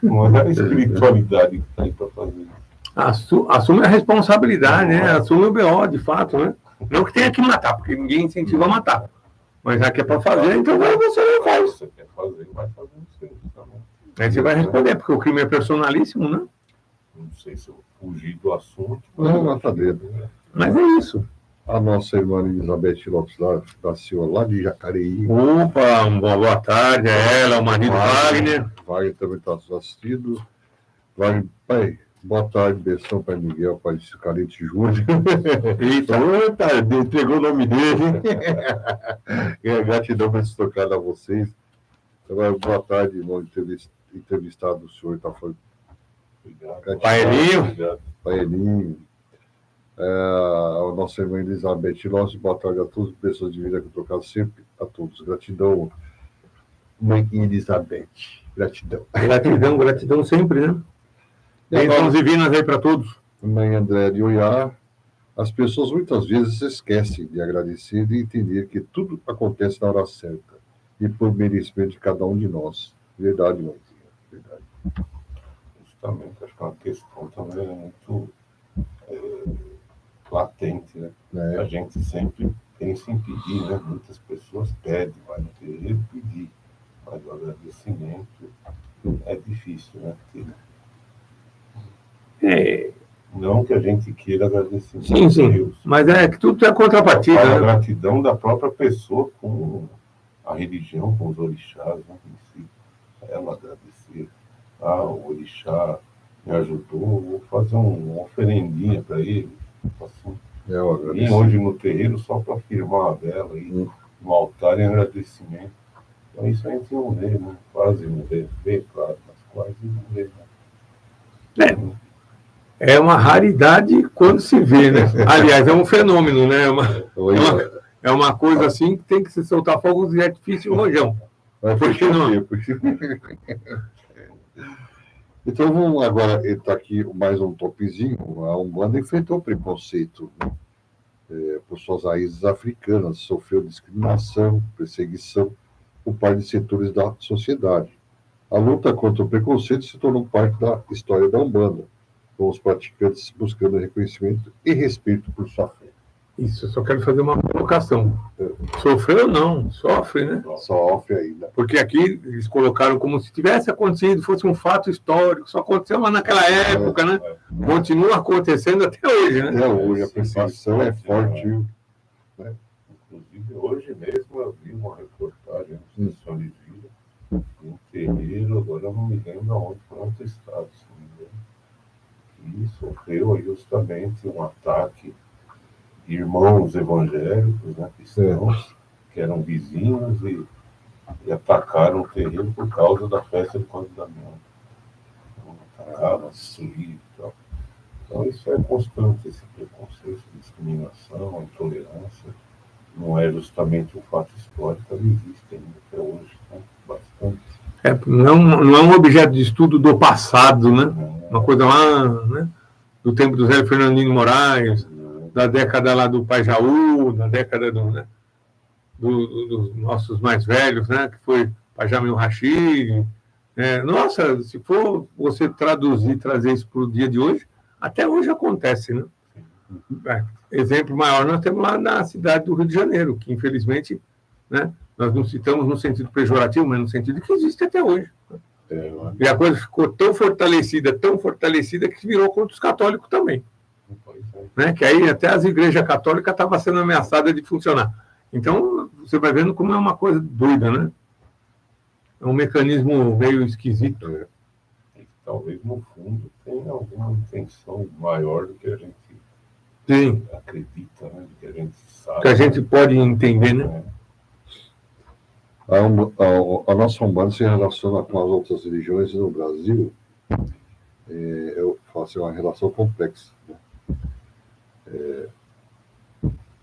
Não é a espiritualidade que está aí para fazer isso. Assume a responsabilidade, né? Assume o BO, de fato, né? Não que tenha que matar, porque ninguém incentiva a matar. Mas já que é para fazer, então você não faz. Você quer fazer, vai fazer você também. Aí você vai responder, porque o crime é personalíssimo, né? Não sei se eu fugir do assunto. Não tá dentro. Mas é isso. A nossa irmã Elizabeth Lopes da Silva, lá de Jacareí. Opa, boa tarde a ela, o marido Wagner. Wagner também está assistindo. Wagner, pai, boa tarde, beijão para Miguel, pai de Carente Júnior. Eita, entregou o nome dele. Gratidão por esse tocado a vocês. Boa tarde, irmão, entrevistado o senhor. Tá, foi... Obrigado. Paelinho. A nossa irmã Elizabeth Lopes, boa tarde a todos, pessoas de vida que eu tocado sempre a todos. Gratidão, mãe Elizabeth. Gratidão. Gratidão sempre, né? Bênçãos divinas aí para todos. Mãe André de Oiá. As pessoas muitas vezes esquecem de agradecer e de entender que tudo acontece na hora certa e por merecimento de cada um de nós. Verdade, mãezinha. Verdade. Justamente, acho que uma questão também é muito latente, né? A gente sempre pensa em pedir, né? Muitas pessoas pedem, vai no terreiro pedir, mas o agradecimento é difícil, né? Não que a gente queira agradecimento sim, sim. Deus, mas é que tudo é contrapartida. A gratidão da própria pessoa com a religião, com os orixás, né? Em si. Ela agradecer. O orixá me ajudou, vou fazer uma oferendinha para ele. Assim. E hoje no terreiro só para firmar a vela aí, no altar em agradecimento. Então isso a gente não vê, né? Quase não vê, claro, mas quase não vê. Né? É uma raridade quando se vê, né? Aliás, é um fenômeno, né? É uma coisa assim que tem que se soltar fogo de artifício e rojão. Por que não? Então vamos agora, está aqui mais um topzinho. A Umbanda enfrentou preconceito, né? Por suas raízes africanas, sofreu discriminação, perseguição por parte de setores da sociedade. A luta contra o preconceito se tornou parte da história da Umbanda, com os praticantes buscando reconhecimento e respeito por sua fé. Isso, eu só quero fazer uma colocação. Sofreu não, sofre, né? Sofre ainda. Porque aqui eles colocaram como se tivesse acontecido, fosse um fato histórico, só aconteceu lá naquela época, né? Continua acontecendo até hoje, né? Até hoje, a perseguição é forte. Né? Inclusive, hoje mesmo eu vi uma reportagem no Sessão de Vida, em terreiro, agora eu não me lembro aonde, foi outro estado, se não me engano, e sofreu justamente um ataque de irmãos evangélicos, né, cristãos, que eram vizinhos e atacaram o terreno por causa da festa de Cândido Damião. Então, atacaram, destruíram e tal. Então, isso é constante, esse preconceito, discriminação, intolerância. Não é justamente um fato histórico, ele existe ainda até hoje, né? Bastante. Não é um objeto de estudo do passado, né? Uma coisa lá, né? Do tempo do Zé Fernandinho de Moraes, da década lá do Pai Jaú, da década dos nossos mais velhos, né? Que foi Pajamil Rashid. Nossa, se for você trazer isso para o dia de hoje, até hoje acontece, né? Exemplo maior nós temos lá na cidade do Rio de Janeiro, que infelizmente, né, nós não citamos no sentido pejorativo, mas no sentido que existe até hoje. E a coisa ficou tão fortalecida, que virou contra os católicos também. Né? Que aí até as igrejas católicas estavam sendo ameaçadas de funcionar. Então, você vai vendo como é uma coisa doida, né? É um mecanismo meio esquisito. Talvez, no fundo, tenha alguma intenção maior do que a gente Sim. acredita, né? Do que a gente sabe. Que a gente pode entender, né? A nossa Umbanda se relaciona com as outras religiões no Brasil, eu falo assim, uma relação complexa, né?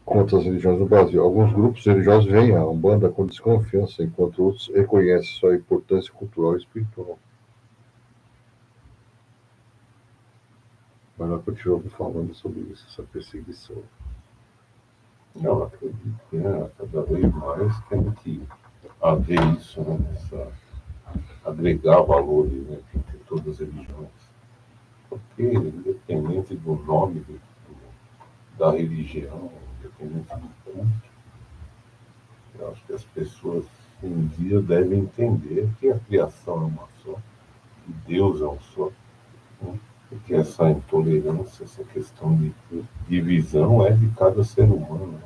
Com outras religiões no Brasil. Alguns grupos religiosos veem a Umbanda com desconfiança, enquanto outros reconhecem sua importância cultural e espiritual. Mas nós continuamos falando sobre isso, essa perseguição. Eu acredito que cada vez mais tem que haver isso, né? Agregar valores, né, entre todas as religiões. Porque, independente do nome da religião, independente do culto, eu acho que as pessoas um dia devem entender que a criação é uma só, que Deus é um só, né? Porque essa intolerância, essa questão de divisão é de cada ser humano, né?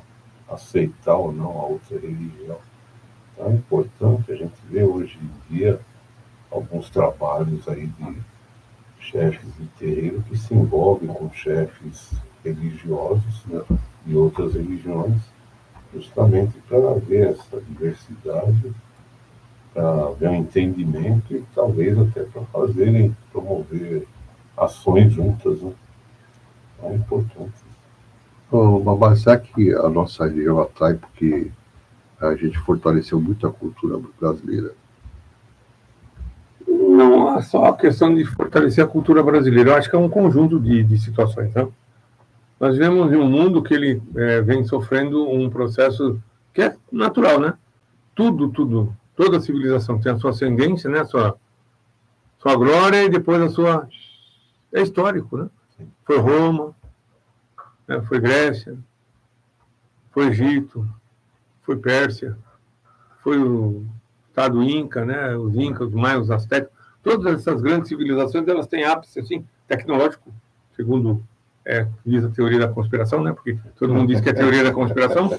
Aceitar ou não a outra religião. Então é importante a gente ver hoje em dia alguns trabalhos aí de chefes de terreiro que se envolvem com chefes religiosos, né, de outras religiões, justamente para ver essa diversidade, para ver um entendimento e talvez até para promover ações juntas, né? É importante. Mas será que a nossa religião atrai porque a gente fortaleceu muito a cultura brasileira? Não é só a questão de fortalecer a cultura brasileira. Eu acho que é um conjunto de situações. Né? Nós vivemos em um mundo que ele vem sofrendo um processo que é natural, né? Toda civilização tem a sua ascendência, né? Sua glória e depois a sua... É histórico, né? Foi Roma, né? Foi Grécia, foi Egito, foi Pérsia, foi o Estado Inca, né? Os Incas, os Maias, os Aztecas. Todas essas grandes civilizações, elas têm ápice assim, tecnológico, segundo diz a teoria da conspiração, né? Porque todo mundo diz que é a teoria da conspiração.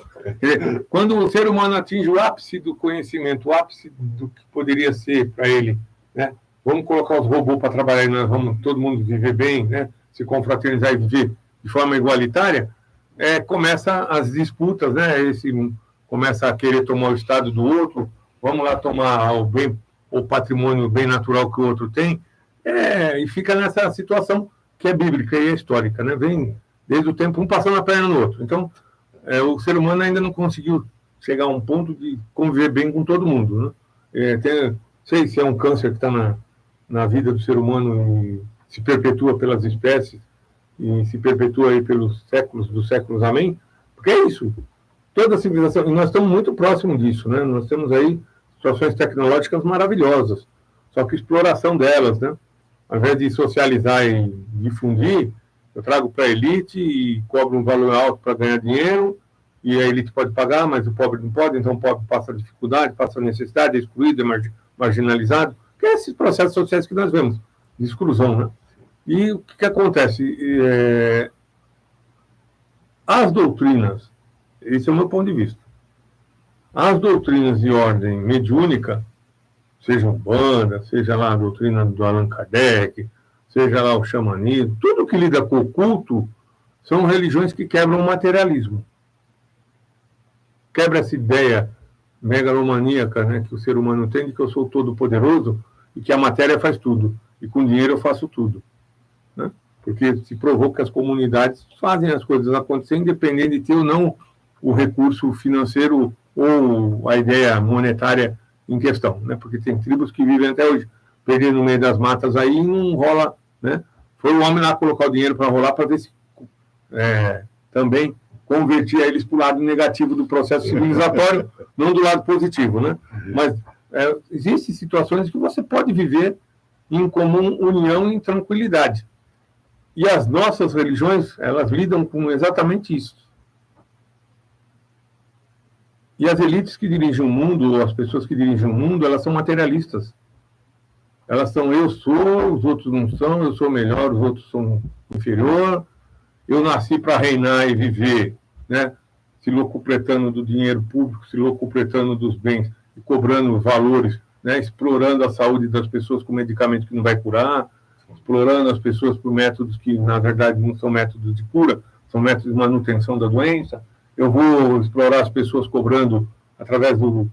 Quer dizer, quando o ser humano atinge o ápice do conhecimento, o ápice do que poderia ser para ele, né? Vamos colocar os robôs para trabalhar e nós vamos todo mundo viver bem, né? Se confraternizar e viver de forma igualitária, começa as disputas, né? Começa a querer tomar o estado do outro, vamos lá tomar o patrimônio bem natural que o outro tem, e fica nessa situação que é bíblica e é histórica, né? Vem desde o tempo um passando a perna no outro. Então, o ser humano ainda não conseguiu chegar a um ponto de conviver bem com todo mundo, né? Não sei se é um câncer que está na vida do ser humano e se perpetua pelas espécies e se perpetua aí pelos séculos dos séculos, amém? Porque é isso. Toda a civilização, e nós estamos muito próximos disso, né? Nós temos aí situações tecnológicas maravilhosas, só que exploração delas, né? Ao invés de socializar e difundir, eu trago para a elite e cobro um valor alto para ganhar dinheiro, e a elite pode pagar, mas o pobre não pode, então o pobre passa dificuldade, passa necessidade, é excluído, é marginalizado, que é esses processos sociais que nós vemos, de exclusão, né? E o que acontece? As doutrinas, esse é o meu ponto de vista, as doutrinas de ordem mediúnica, seja Umbanda, seja lá a doutrina do Allan Kardec, seja lá o xamanismo, tudo que lida com o culto são religiões que quebram o materialismo. Quebra essa ideia megalomaníaca, né, que o ser humano tem de que eu sou todo poderoso e que a matéria faz tudo, e com dinheiro eu faço tudo. Né? Porque se provou que as comunidades fazem as coisas acontecer independente de ter ou não o recurso financeiro ou a ideia monetária em questão, né? Porque tem tribos que vivem até hoje perdido no meio das matas aí e não rola, né? Foi o homem lá colocar o dinheiro para rolar para ver se também convertia eles para o lado negativo do processo civilizatório, não do lado positivo, né? Mas existem situações que você pode viver em comum união e tranquilidade. E as nossas religiões, elas lidam com exatamente isso. E as elites que dirigem o mundo, ou as pessoas que dirigem o mundo, elas são materialistas. Elas são eu sou, os outros não são, eu sou melhor, os outros são inferior. Eu nasci para reinar e viver, né? Se locupletando do dinheiro público, se locupletando dos bens e cobrando valores, né? Explorando a saúde das pessoas com medicamento que não vai curar, explorando as pessoas por métodos que, na verdade, não são métodos de cura, são métodos de manutenção da doença. Eu vou explorar as pessoas cobrando através do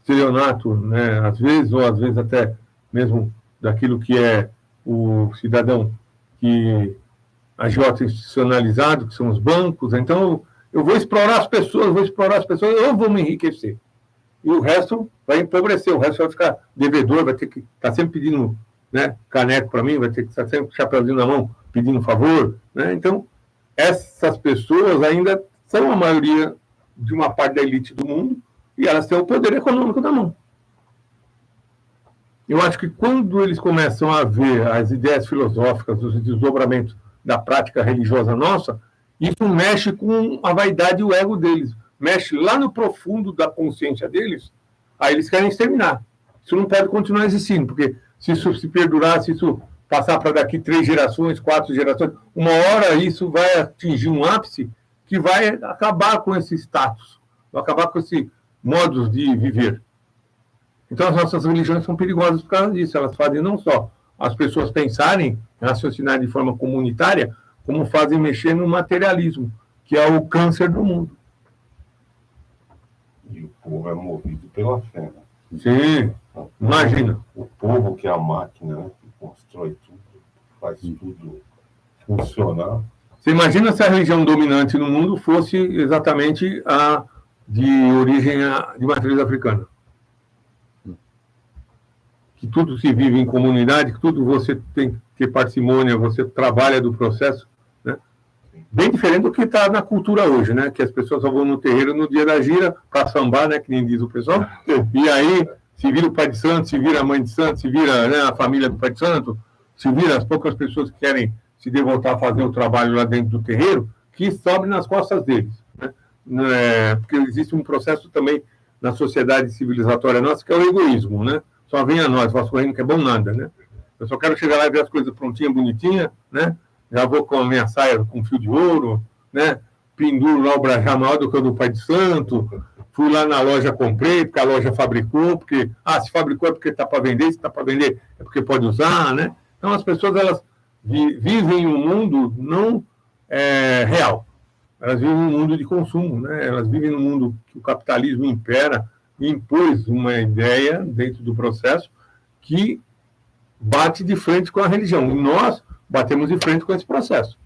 estelionato, né, às vezes, ou às vezes até mesmo daquilo que é o cidadão que agiota institucionalizado, que são os bancos. Então, eu vou explorar as pessoas, eu vou me enriquecer. E o resto vai empobrecer, o resto vai ficar devedor, vai ter que estar sempre pedindo, né, caneco para mim, vai ter que estar sempre com o chapéuzinho na mão, pedindo favor. Né? Então, essas pessoas ainda são a maioria de uma parte da elite do mundo, e elas têm o poder econômico na mão. Eu acho que quando eles começam a ver as ideias filosóficas, os desdobramentos da prática religiosa nossa, isso mexe com a vaidade e o ego deles, mexe lá no profundo da consciência deles, aí eles querem exterminar. Isso não pode continuar existindo, porque se isso se perdurar, se isso passar para daqui 3 gerações, 4 gerações, uma hora isso vai atingir um ápice que vai acabar com esse status, vai acabar com esse modos de viver. Então, as nossas religiões são perigosas por causa disso. Elas fazem não só as pessoas pensarem, raciocinarem de forma comunitária, como fazem mexer no materialismo, que é o câncer do mundo. E o povo é movido pela fé, né? Sim, imagina. O povo que é a máquina, né, que constrói tudo, faz tudo funcionar. Você imagina se a religião dominante no mundo fosse exatamente a de origem de matriz africana. Que tudo se vive em comunidade, que tudo você tem que ter parcimônia, você trabalha do processo, né? Bem diferente do que está na cultura hoje, né? Que as pessoas só vão no terreiro no dia da gira para sambar, né? Que nem diz o pessoal. E aí se vira o pai de santo, se vira a mãe de santo, se vira, né, a família do pai de santo, se vira as poucas pessoas que querem se devotar a fazer o trabalho lá dentro do terreiro, que sobe nas costas deles, né? Porque existe um processo também na sociedade civilizatória nossa que é o egoísmo, né? Só vem a nós, vosso reino que é bom nada, né? Eu só quero chegar lá e ver as coisas prontinhas, bonitinhas, né? Já vou com a minha saia com fio de ouro, né? Penduro lá o brajá maior do que o do pai de santo. Fui lá na loja, comprei, porque a loja fabricou, porque, se fabricou é porque está para vender, se está para vender é porque pode usar, né? Então, as pessoas, elas vivem um mundo não real. Elas vivem um mundo de consumo, né? Elas vivem num mundo que o capitalismo impera e impôs uma ideia dentro do processo que bate de frente com a religião. E nós batemos de frente com esse processo.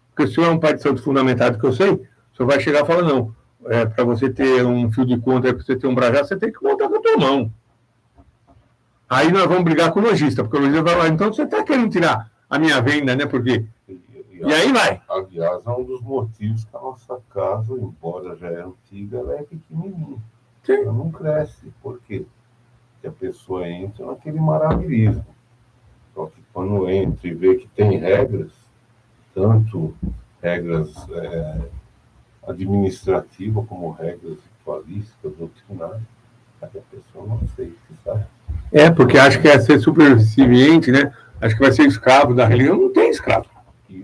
Porque se o senhor é um pai de santo fundamentado que eu sei, o senhor vai chegar e falar, não, para você ter um fio de conta, para você ter um brajá, você tem que contar com a tua mão. Aí nós vamos brigar com o lojista, porque o lojista vai falar, então você está querendo tirar a minha venda, né? Porque... E aí vai. Aliás, é um dos motivos que a nossa casa, embora já é antiga, ela é pequenininha. Sim. Ela não cresce. Por quê? Porque a pessoa entra naquele maravilhismo. Só que quando entra e vê que tem regras, tanto regras administrativas como regras ritualísticas, doutrinárias, a pessoa não aceita, sabe? Porque acha que é ser superviviente, né? Acho que vai ser escravo da religião. Não tem escravo.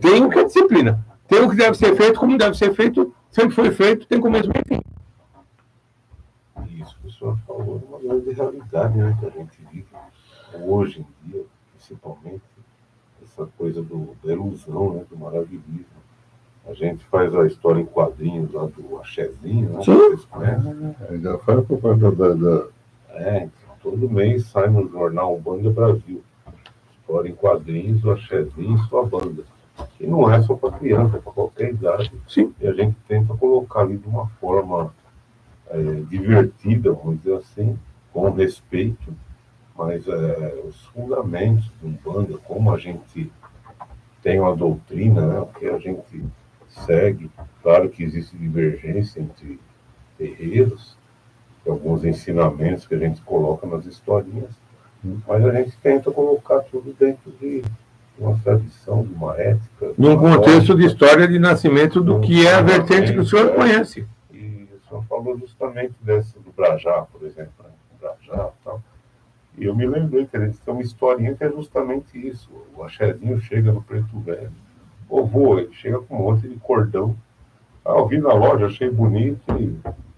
Tem o que é disciplina. Tem o que deve ser feito, como deve ser feito, sempre foi feito, tem começo e fim. Isso que o senhor falou é uma grande realidade, né, que a gente vive hoje em dia, principalmente, essa coisa da ilusão, né, do maravilhismo. A gente faz a história em quadrinhos lá do Axézinho, né? Vocês conhecem? Já faz por parte então, todo mês sai no jornal Banda Brasil. História em quadrinhos, o Axézinho e sua banda. E não é só para criança, é para qualquer idade. Sim. E a gente tenta colocar ali de uma forma divertida, vamos dizer assim, com respeito, mas os fundamentos de Umbanda, como a gente tem uma doutrina, né, o que a gente segue. Claro que existe divergência entre terreiros, alguns ensinamentos que a gente coloca nas historinhas, mas a gente tenta colocar tudo dentro de uma tradição, de uma ética. Num contexto de história de nascimento do que é a vertente que o senhor conhece. E o senhor falou justamente dessa do brajá, por exemplo. Né? comprar já tal. E eu me lembrei que a gente tem uma historinha que é justamente isso. O axézinho chega no Preto Velho. Ô vô, ele chega com um monte de cordão. Ah, eu vi na loja, achei bonito e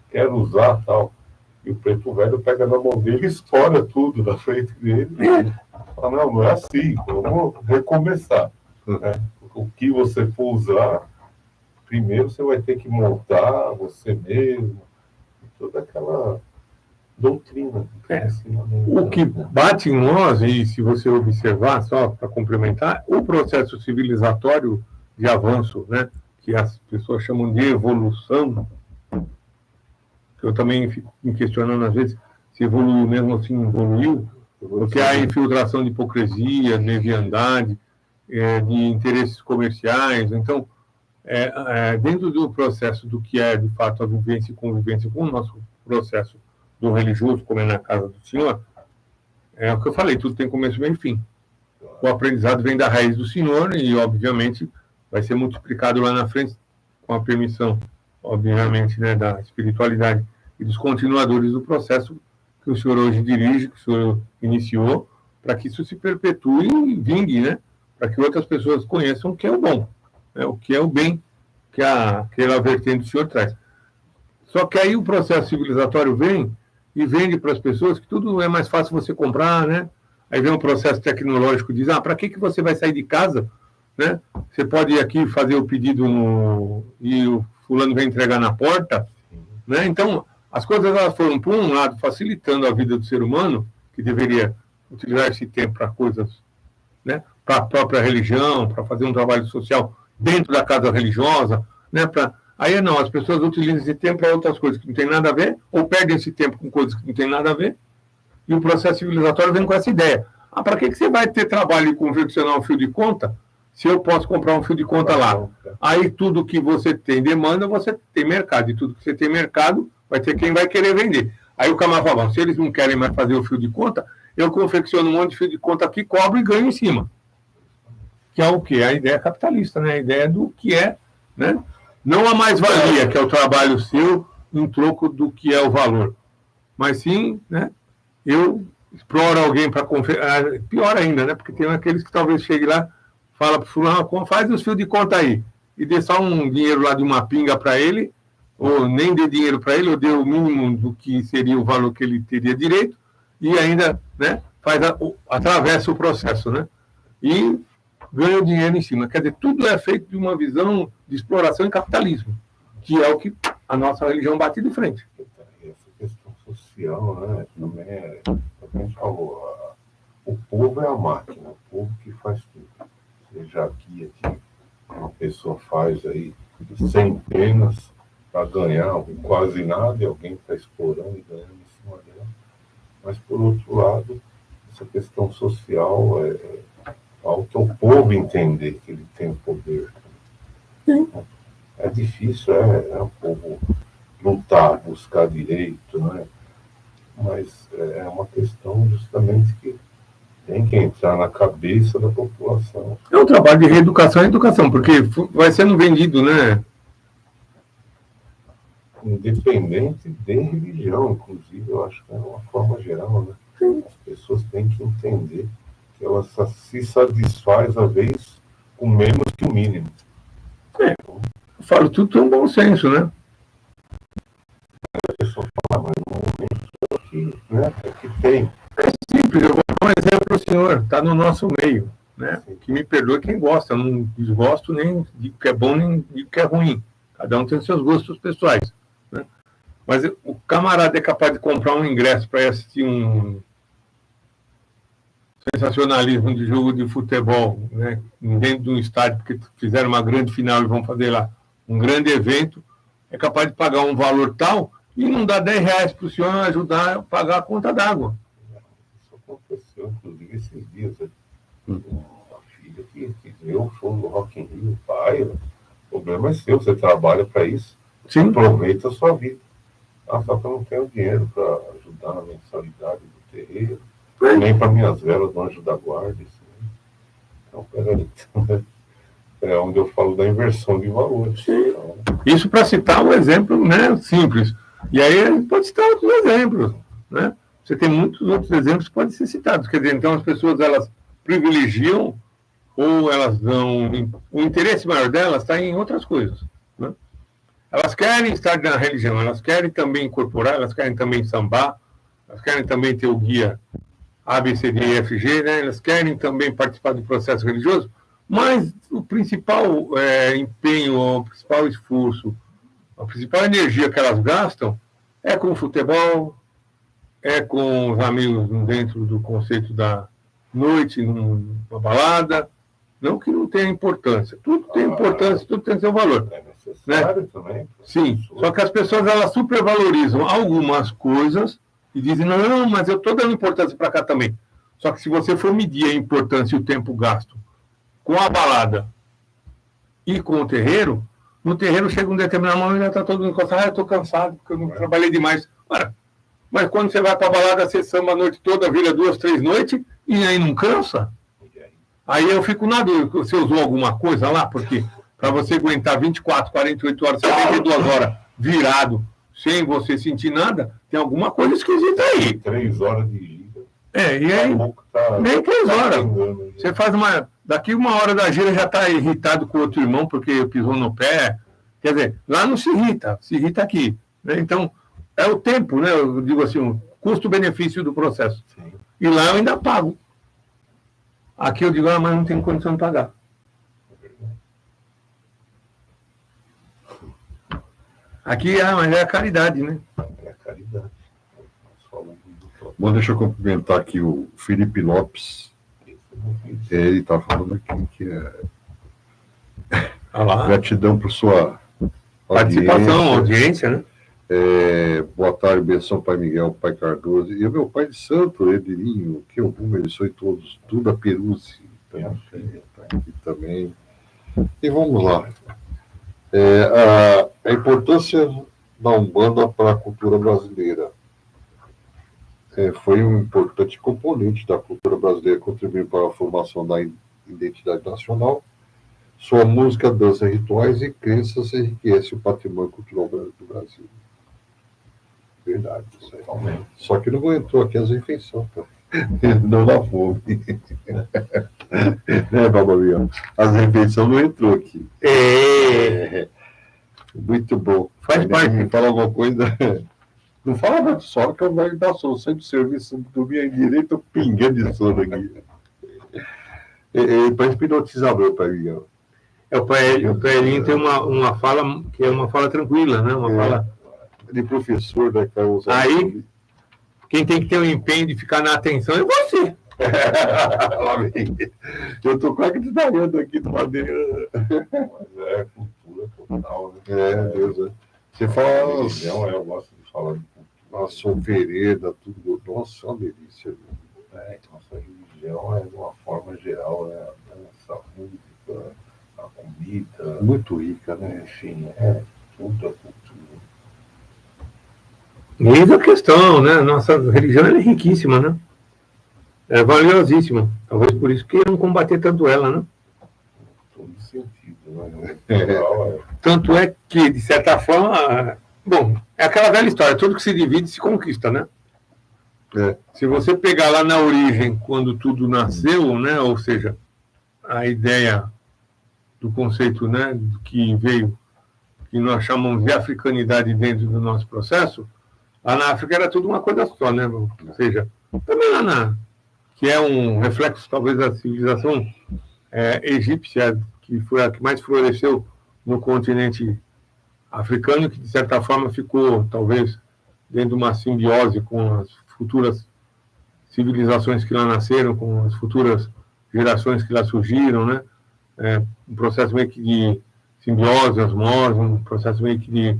quero usar tal. E o Preto Velho pega na mão dele e estoura tudo na frente dele. Fala, não, não é assim, vamos recomeçar. Né? O que você for usar, primeiro você vai ter que montar você mesmo, toda aquela doutrina. O que bate em nós, e se você observar, só para complementar, o processo civilizatório de avanço, né, que as pessoas chamam de evolução, que eu também fico me questionando às vezes se evoluiu mesmo assim, evoluiu, porque há infiltração de hipocrisia, de leviandade, de interesses comerciais. Então, dentro do processo do que é, de fato, a vivência e convivência com o nosso processo do religioso, como é na casa do Senhor, é o que eu falei, tudo tem começo, meio e fim. O aprendizado vem da raiz do Senhor e, obviamente, vai ser multiplicado lá na frente com a permissão, obviamente, né, da espiritualidade e dos continuadores do processo que o Senhor hoje dirige, que o Senhor iniciou, para que isso se perpetue e vingue, né, para que outras pessoas conheçam o que é o bom, né, o que é o bem que aquela vertente do Senhor traz. Só que aí o processo civilizatório vem e vende para as pessoas que tudo é mais fácil você comprar, né? Aí vem um processo tecnológico, diz, para que você vai sair de casa, né? Você pode ir aqui fazer o pedido e o fulano vem entregar na porta, né? Então, as coisas elas foram, por um lado, facilitando a vida do ser humano, que deveria utilizar esse tempo para coisas, né? Para a própria religião, para fazer um trabalho social dentro da casa religiosa, né? Aí não, as pessoas utilizam esse tempo para outras coisas que não tem nada a ver, ou perdem esse tempo com coisas que não tem nada a ver, e o processo civilizatório vem com essa ideia. Para que você vai ter trabalho em confeccionar um fio de conta, se eu posso comprar um fio de conta lá? Aí tudo que você tem demanda, você tem mercado, e tudo que você tem mercado, vai ter quem vai querer vender. Aí o camarada fala, se eles não querem mais fazer o fio de conta, eu confecciono um monte de fio de conta aqui, cobro e ganho em cima. Que é o quê? A ideia capitalista, né? A ideia do que é, né? Não a mais-valia, que é o trabalho seu, em troco do que é o valor. Mas sim, né, eu exploro alguém para... Pior ainda, né? Porque tem aqueles que talvez chegue lá, fala para o fulano, faz os fios de conta aí, e dê só um dinheiro lá de uma pinga para ele, ou nem dê dinheiro para ele, ou dê o mínimo do que seria o valor que ele teria direito, e ainda, né, atravessa o processo, né? E ganha o dinheiro em cima. Quer dizer, tudo é feito de uma visão de exploração e capitalismo, que é o que a nossa religião bate de frente. Essa questão social, né, também é, como a gente falou, o povo é a máquina, o povo que faz tudo. Seja aqui, uma pessoa faz aí centenas para ganhar quase nada, e alguém está explorando e ganhando em cima dela. Mas, por outro lado, essa questão social ao que o povo entender que ele tem o poder. Sim. É difícil, o povo lutar, buscar direito, né? Mas é uma questão justamente que tem que entrar na cabeça da população. É um trabalho de reeducação e educação, porque vai sendo vendido, né? Independente de religião, inclusive, eu acho que é uma forma geral, né? Sim. As pessoas têm que entender que ela se satisfaz, às vezes, com menos que o mínimo. Eu falo, tudo tem um bom senso, né? A pessoa fala, mas não aqui, né? É que tem. É simples, eu vou dar um exemplo para o senhor, está no nosso meio, né? Que me perdoe quem gosta, eu não desgosto nem digo que é bom, nem digo que é ruim. Cada um tem os seus gostos pessoais, né? Mas o camarada é capaz de comprar um ingresso para assistir um sensacionalismo de jogo de futebol, né, dentro de um estádio, porque fizeram uma grande final e vão fazer lá um grande evento, é capaz de pagar um valor tal e não dá R$10 para o senhor ajudar a pagar a conta d'água. Isso aconteceu, inclusive, esses dias. Uma filha que deu o show do Rock in Rio, pai, o problema é seu, você trabalha para isso. Sim. Aproveita a sua vida. Só que eu não tenho dinheiro para ajudar na mensalidade do terreiro, nem para minhas velas do Anjo da Guarda. Assim. Então, peraí. É onde eu falo da inversão de valores. Então, isso para citar um exemplo, né, simples. E aí pode citar outros exemplos, né? você tem muitos outros exemplos que podem ser citados. Quer dizer, então as pessoas elas privilegiam ou elas dão... O interesse maior delas está em outras coisas, né? Elas querem estar na religião, elas querem também incorporar, elas querem também sambar, elas querem também ter o guia A, B, C, D, E, F, G, né? Elas querem também participar do processo religioso, mas o principal empenho, o principal esforço, a principal energia que elas gastam é com o futebol, é com os amigos dentro do conceito da noite, numa balada. Não que não tenha importância. Tudo tem importância, tudo tem seu valor. É necessário, né? Também. Sim, só que as pessoas elas supervalorizam algumas coisas e dizem, não, mas eu estou dando importância para cá também. Só que se você for medir a importância e o tempo gasto com a balada e com o terreiro, no terreiro chega um determinado momento e já está todo mundo cansado. Eu estou cansado porque eu não trabalhei demais. Ora, mas quando você vai para a balada, você samba a noite toda, vira 2, 3 noites e aí não cansa? Aí eu fico na dúvida, você usou alguma coisa lá? Porque para você aguentar 24, 48 horas, 72 horas virado, sem você sentir nada, tem alguma coisa esquisita aí. 3 horas de gira. E aí, nem 3 horas. Você faz daqui 1 hora da gira já está irritado com o outro irmão porque pisou no pé. Quer dizer, lá não se irrita aqui, né? Então, é o tempo, né? Eu digo assim, o custo-benefício do processo. Sim. E lá eu ainda pago. Aqui eu digo, mas não tenho condição de pagar. Aqui, mas é a caridade, né? É a caridade. Bom, deixa eu cumprimentar aqui o Felipe Lopes. Ele está falando aqui que gratidão por sua participação, audiência, né? Boa tarde, benção, Pai Miguel, Pai Cardoso. E o meu pai de santo, Edilinho, que eu abençoe todos, Duda Peruzzi, tá aqui também. E vamos lá. A importância da Umbanda para a cultura brasileira. Foi um importante componente da cultura brasileira, contribuindo para a formação da identidade nacional. Sua música, dança, rituais e crenças enriquece o patrimônio cultural do Brasil. Verdade, isso aí. Só que não aguentou aqui as refeições, tá? Não dá fome. Né, Babalinha? As refeições não entrou aqui. Muito bom. Faz parte. Fala alguma coisa. Não fala muito só, que eu vou dar solução de serviço do minha direita, eu pingando de sono aqui. Para hipnotizar meu pai, Miguel. O Paelinho tem uma fala que é uma fala tranquila, né? Uma fala de professor, né? Que vai usar aí, quem tem que ter o empenho de ficar na atenção é você. Eu estou quase desmaiando aqui do madeira. Mas é cultura total, né? Deus, né? Você fala. Religião, eu gosto de falar de cultura. Nossa, vereda, tudo. Nossa, é uma delícia. Nossa religião é de uma forma geral, né? A dança, a música, a comida. Muito rica, né? Enfim, tudo a cultura. Eis a questão, né? Nossa religião é riquíssima, né? É valiosíssima. Talvez por isso que não combater tanto ela, né? Todo sentido, né? Tanto é que, de certa forma, bom, é aquela velha história, tudo que se divide se conquista, né? Se você pegar lá na origem, quando tudo nasceu, né? Ou seja, a ideia do conceito, né? Que veio, que nós chamamos de africanidade dentro do nosso processo, lá na África era tudo uma coisa só, né? Ou seja, também lá que é um reflexo, talvez, da civilização egípcia, que foi a que mais floresceu no continente africano, que, de certa forma, ficou, talvez, dentro de uma simbiose com as futuras civilizações que lá nasceram, com as futuras gerações que lá surgiram, né? Um processo meio que de simbiose, osmose, um processo meio que de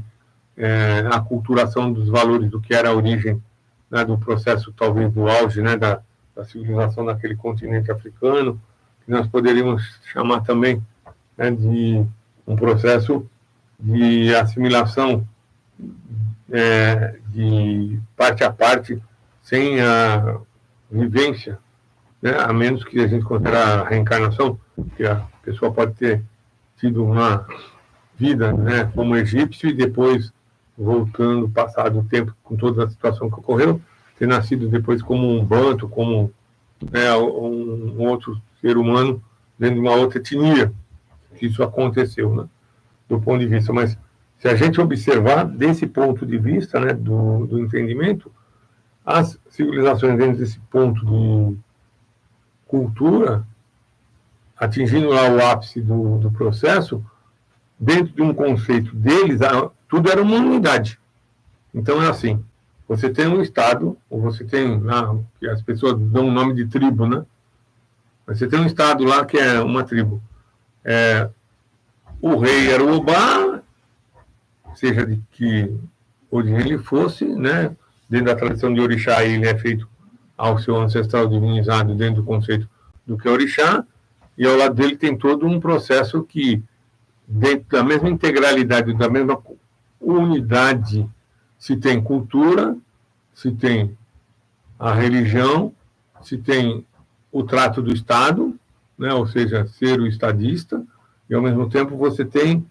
aculturação dos valores do que era a origem, né, do processo, talvez, do auge, né, da civilização daquele continente africano, que nós poderíamos chamar também, né, de um processo de assimilação de parte a parte, sem a vivência, né, a menos que a gente considere a reencarnação, que a pessoa pode ter tido uma vida, né, como egípcio e depois, voltando, passado o tempo, com toda a situação que ocorreu, ter nascido depois como um banto, como, né, um outro ser humano dentro de uma outra etnia, que isso aconteceu, né, do ponto de vista. Mas se a gente observar desse ponto de vista, né, do entendimento, as civilizações dentro desse ponto de cultura, atingindo lá o ápice do processo, dentro de um conceito deles, tudo era uma unidade. Então é assim, você tem um estado, ou você tem, que as pessoas dão o nome de tribo, né? Você tem um estado lá que é uma tribo. O rei era o Obá, seja de que origem ele fosse, né? Dentro da tradição de orixá, ele é feito ao seu ancestral divinizado dentro do conceito do que é orixá, e ao lado dele tem todo um processo que, dentro da mesma integralidade, da mesma unidade, se tem cultura, se tem a religião, se tem o trato do Estado, né, ou seja, ser o estadista, e ao mesmo tempo você tem,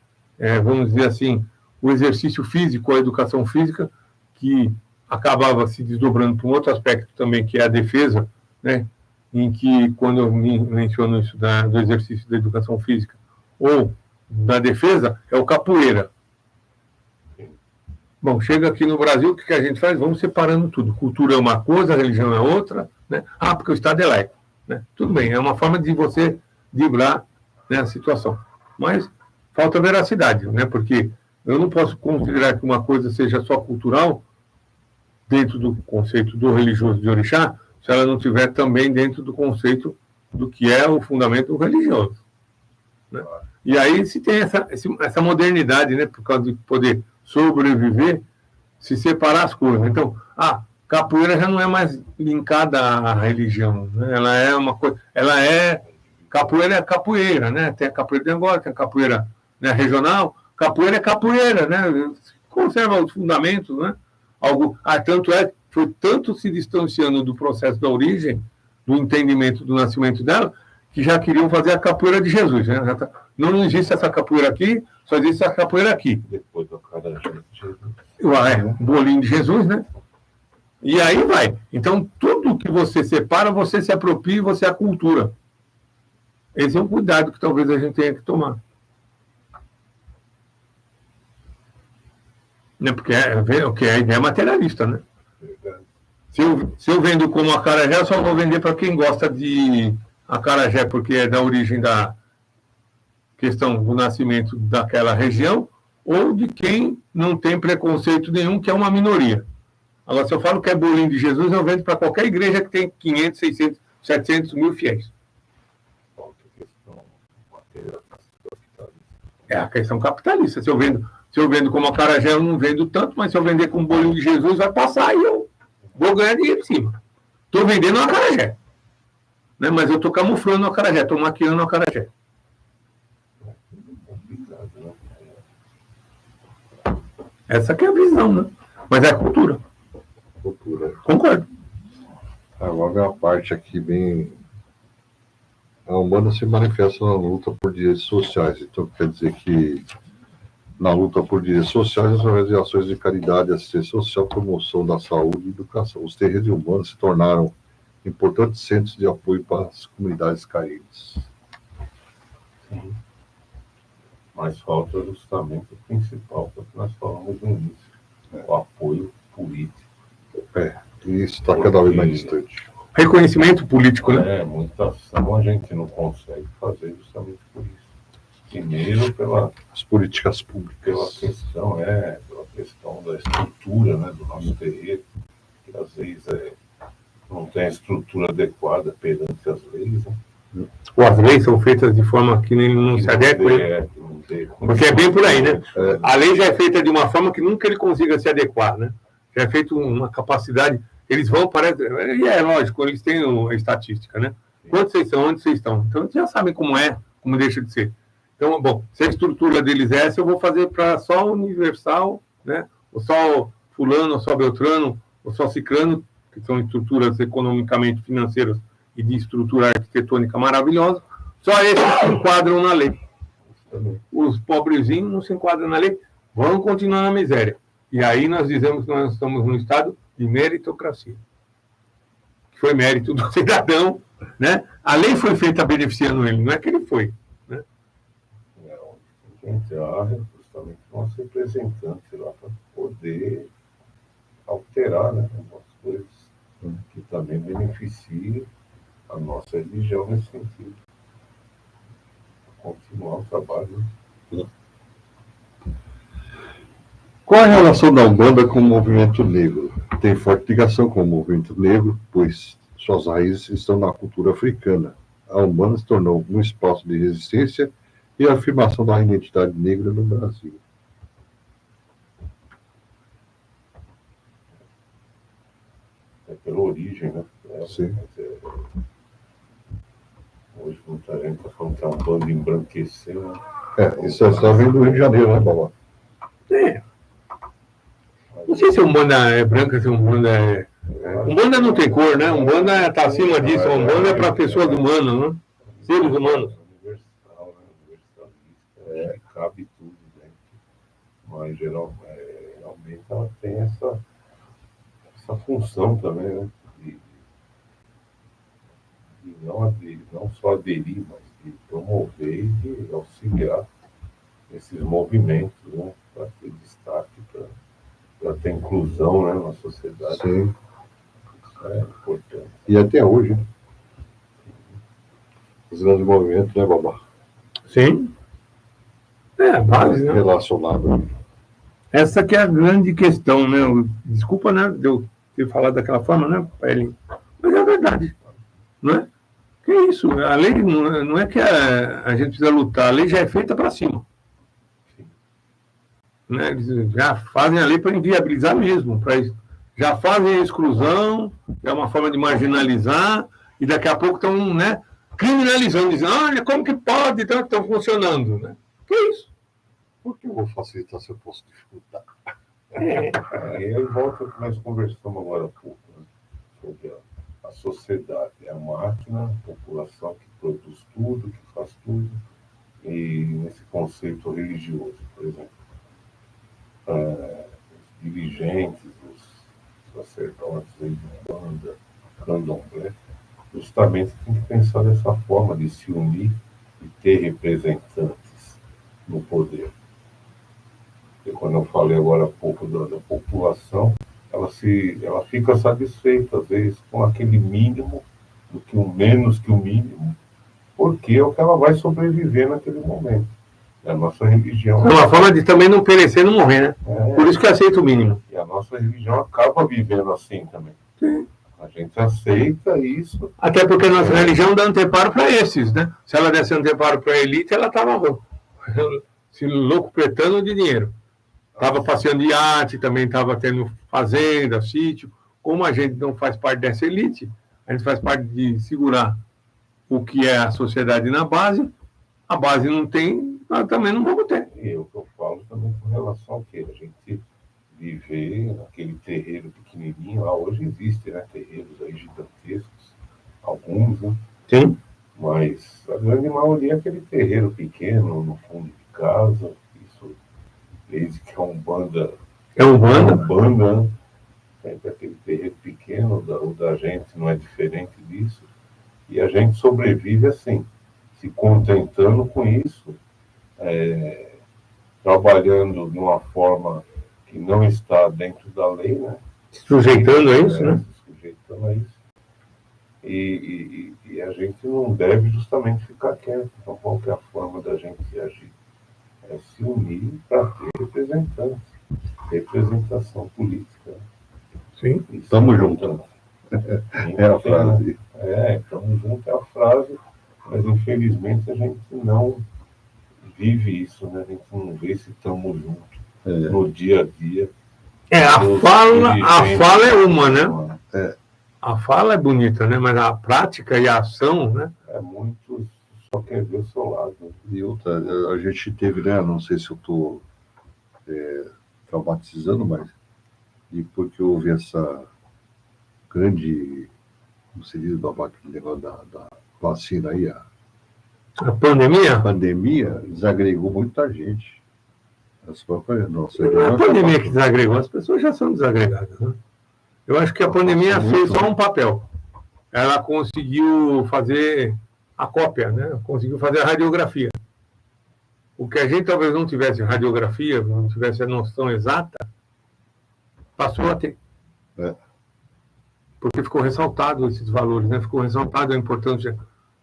vamos dizer assim, o exercício físico, a educação física, que acabava se desdobrando para um outro aspecto também, que é a defesa, né, em que, quando eu menciono isso do exercício da educação física, ou da defesa, é o capoeira. Bom, chega aqui no Brasil, o que a gente faz? Vamos separando tudo. Cultura é uma coisa, religião é outra, né? Porque o Estado é laico, né? Tudo bem, é uma forma de você driblar, né, a situação. Mas falta veracidade, né? Porque eu não posso considerar que uma coisa seja só cultural dentro do conceito do religioso de orixá, se ela não estiver também dentro do conceito do que é o fundamento religioso, né? E aí se tem essa modernidade, né, por causa de poder sobreviver, se separar as coisas. Então, capoeira já não é mais linkada à religião, né? Ela é uma coisa, capoeira é capoeira, né? Tem a capoeira de Angola, tem a capoeira, né, regional, capoeira é capoeira, né? Conserva os fundamentos, né? Foi tanto se distanciando do processo da origem, do entendimento do nascimento dela, que já queriam fazer a capoeira de Jesus, né? Não existe essa capoeira aqui, só existe essa capoeira aqui. Depois do acarajé de Jesus. Bolinho de Jesus, né? E aí vai. Então, tudo que você separa, você se apropria e você é a cultura. Esse é um cuidado que talvez a gente tenha que tomar. Né? Porque a ideia é materialista, né? Se eu vendo como acarajé, eu só vou vender para quem gosta de acarajé, porque é da origem da questão do nascimento daquela região, ou de quem não tem preconceito nenhum, que é uma minoria. Agora, se eu falo que é bolinho de Jesus, eu vendo para qualquer igreja que tem 500, 600, 700 mil fiéis. É a questão capitalista. Se eu vendo como acarajé, eu não vendo tanto, mas se eu vender com bolinho de Jesus, vai passar e eu vou ganhar dinheiro em cima. Estou vendendo um acarajé, né? Mas eu estou camuflando o acarajé, estou maquiando o acarajé. Essa que é a visão, né? Mas é cultura. Cultura. Concordo. Agora vem uma parte aqui bem... A Umbanda se manifesta na luta por direitos sociais. Então, quer dizer que na luta por direitos sociais, através de ações de caridade, assistência social, promoção da saúde e educação. Os terreiros de Umbanda se tornaram importantes centros de apoio para as comunidades carentes. Sim. Mas falta justamente o principal, que nós falamos no início, o apoio político. E isso está cada vez mais distante. Reconhecimento político, né? Muita ação a gente não consegue fazer justamente por isso. Primeiro as políticas públicas. Pela questão da estrutura, né, do nosso terreiro, que às vezes não tem a estrutura adequada perante as leis, né? Ou as leis são feitas de forma que não se adequa. Porque é bem por aí, né? A lei já é feita de uma forma que nunca ele consiga se adequar, né? Já é feito uma capacidade. Eles vão, parece. E é lógico, eles têm a estatística, né? Quantos vocês são, onde vocês estão? Então eles já sabem como é, como deixa de ser. Então, bom, se a estrutura deles é essa, eu vou fazer para só o universal, né? Ou só fulano, ou só beltrano, ou só ciclano, que são estruturas economicamente financeiras e de estrutura arquitetônica maravilhosa, só esses se enquadram na lei. Os pobrezinhos não se enquadram na lei, vão continuar na miséria. E aí nós dizemos que nós estamos num estado de meritocracia. foi mérito do cidadão, né? A lei foi feita beneficiando ele, não é que ele foi. Né? Tem que entrar justamente nosso representante lá para poder alterar, né, algumas coisas que também beneficiem a nossa religião nesse sentido. Continuar o trabalho. Qual a relação da Umbanda com o movimento negro? Tem forte ligação com o movimento negro, pois suas raízes estão na cultura africana. A Umbanda se tornou um espaço de resistência e afirmação da identidade negra no Brasil. É pela origem, né? Sim. Hoje muita gente está falando que a Umbanda embranqueceu. Né? Isso só vem do Rio de Janeiro, né, Babá? Não sei se a Umbanda é branca, se a Umbanda é... Umbanda não tem cor, né? Umbanda está acima disso. A Umbanda é para pessoas humanas, né? Seres humanos. Universal, né? Universalista, que cabe tudo dentro. Mas geralmente ela tem essa função também, né? De não só aderir, mas de promover e de auxiliar esses movimentos, né? Para ter destaque, para ter inclusão, né, na sociedade. Sim. Isso é importante. E até hoje, né? Os grandes movimentos, né, Babá? Sim. É a base, né? Relacionado. Essa que é a grande questão, né? Desculpa, né, de eu ter falado daquela forma, né, Paelinho? Mas é verdade, não é? Que isso? A lei não é que a gente precisa lutar, a lei já é feita para cima. Né? Eles já fazem a lei para inviabilizar mesmo, já fazem a exclusão, que é uma forma de marginalizar, e daqui a pouco estão, né, criminalizando, dizendo, olha, como que pode, então estão funcionando, né? Que isso? Por que eu vou facilitar se eu posso dificultar? E aí volta ao que nós conversamos agora há pouco, né? Sobre a sociedade, é a máquina, a população que produz tudo, que faz tudo, e nesse conceito religioso, por exemplo. Os dirigentes, os sacerdotes aí de Umbanda, Candomblé, justamente tem que pensar dessa forma de se unir e ter representantes no poder. Porque quando eu falei agora há pouco da população, ela fica satisfeita, às vezes, com aquele mínimo, do que o menos que o mínimo, porque é o que ela vai sobreviver naquele momento. A nossa religião... É uma forma de também não perecer, não morrer, né? Por isso que aceita o mínimo. E a nossa religião acaba vivendo assim também. Sim. A gente aceita isso. Até porque a nossa religião dá anteparo para esses, né? Se ela desse anteparo para a elite, ela estava se loucupletando de dinheiro. Estava passeando de iate, também estava tendo fazenda, sítio. Como a gente não faz parte dessa elite, a gente faz parte de segurar o que é a sociedade na base, a base não tem, nós também não vamos ter. E o que eu falo também com relação ao quê? A gente viver naquele terreiro pequenininho, hoje existe, né, terreiros aí gigantescos, alguns, né? Sim. Mas a grande maioria é aquele terreiro pequeno, no fundo de casa, isso, desde que é Umbanda, né? Sempre aquele terreiro pequeno, o da gente não é diferente disso, e a gente sobrevive assim, se contentando com isso, trabalhando de uma forma que não está dentro da lei, né? Sujeitando a isso, né? Sujeitando a isso. E a gente não deve justamente ficar quieto. Então, qual que é a forma da gente agir? É se unir para ter representantes, representação política. Sim. Tamo junto. É a frase. Tamo junto é a frase, mas infelizmente a gente não vive isso, né? A gente não vê esse tamo junto no dia a dia. A fala é uma, né? A fala é bonita, né? Mas a prática e a ação, né? É muito, só quer ver o seu lado. E outra, a gente teve, né? Não sei se eu estou traumatizando, mas depois que houve essa grande, como se diz, aquele negócio da vacina aí, A pandemia? A pandemia desagregou muita gente. Nossa, Não é a pandemia que desagregou, as pessoas já são desagregadas, né? Eu acho que a pandemia fez só um papel. ela conseguiu fazer a cópia, né? Conseguiu fazer a radiografia. O que a gente talvez não tivesse radiografia, não tivesse a noção exata, passou a ter. É. Porque ficou ressaltado esses valores, né? Ficou ressaltado a importância,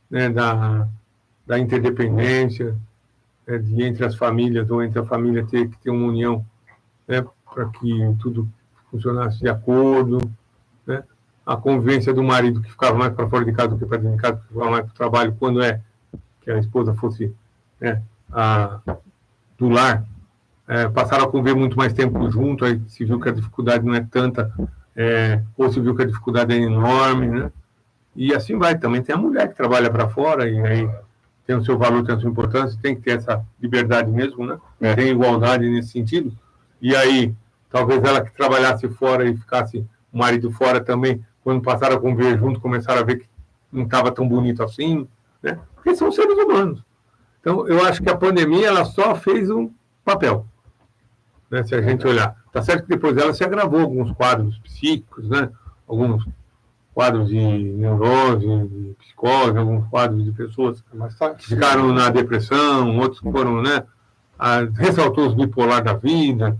né, da interdependência, né, de entre as famílias, ou entre a família ter que ter uma união, né, para que tudo funcionasse de acordo, né? A convivência do marido que ficava mais para fora de casa do que para dentro de casa, que ficava mais para o trabalho, quando que a esposa fosse, né, do lar, passaram a conviver muito mais tempo junto, aí se viu que a dificuldade não é tanta, ou se viu que a dificuldade é enorme, né? E assim vai. Também tem a mulher que trabalha para fora, e aí tem o seu valor, tem a sua importância, tem que ter essa liberdade mesmo, né? Tem igualdade nesse sentido. E aí, talvez ela que trabalhasse fora e ficasse o marido fora também, quando passaram a conviver junto, começaram a ver que não estava tão bonito assim, né? Porque são seres humanos. Então, eu acho que a pandemia, ela só fez um papel, né? Se a gente olhar. Tá certo que depois ela se agravou alguns quadros psíquicos, né? Alguns quadros de neurose, de psicose, alguns quadros de pessoas que ficaram na depressão, outros foram, né? Ressaltou os bipolar da vida,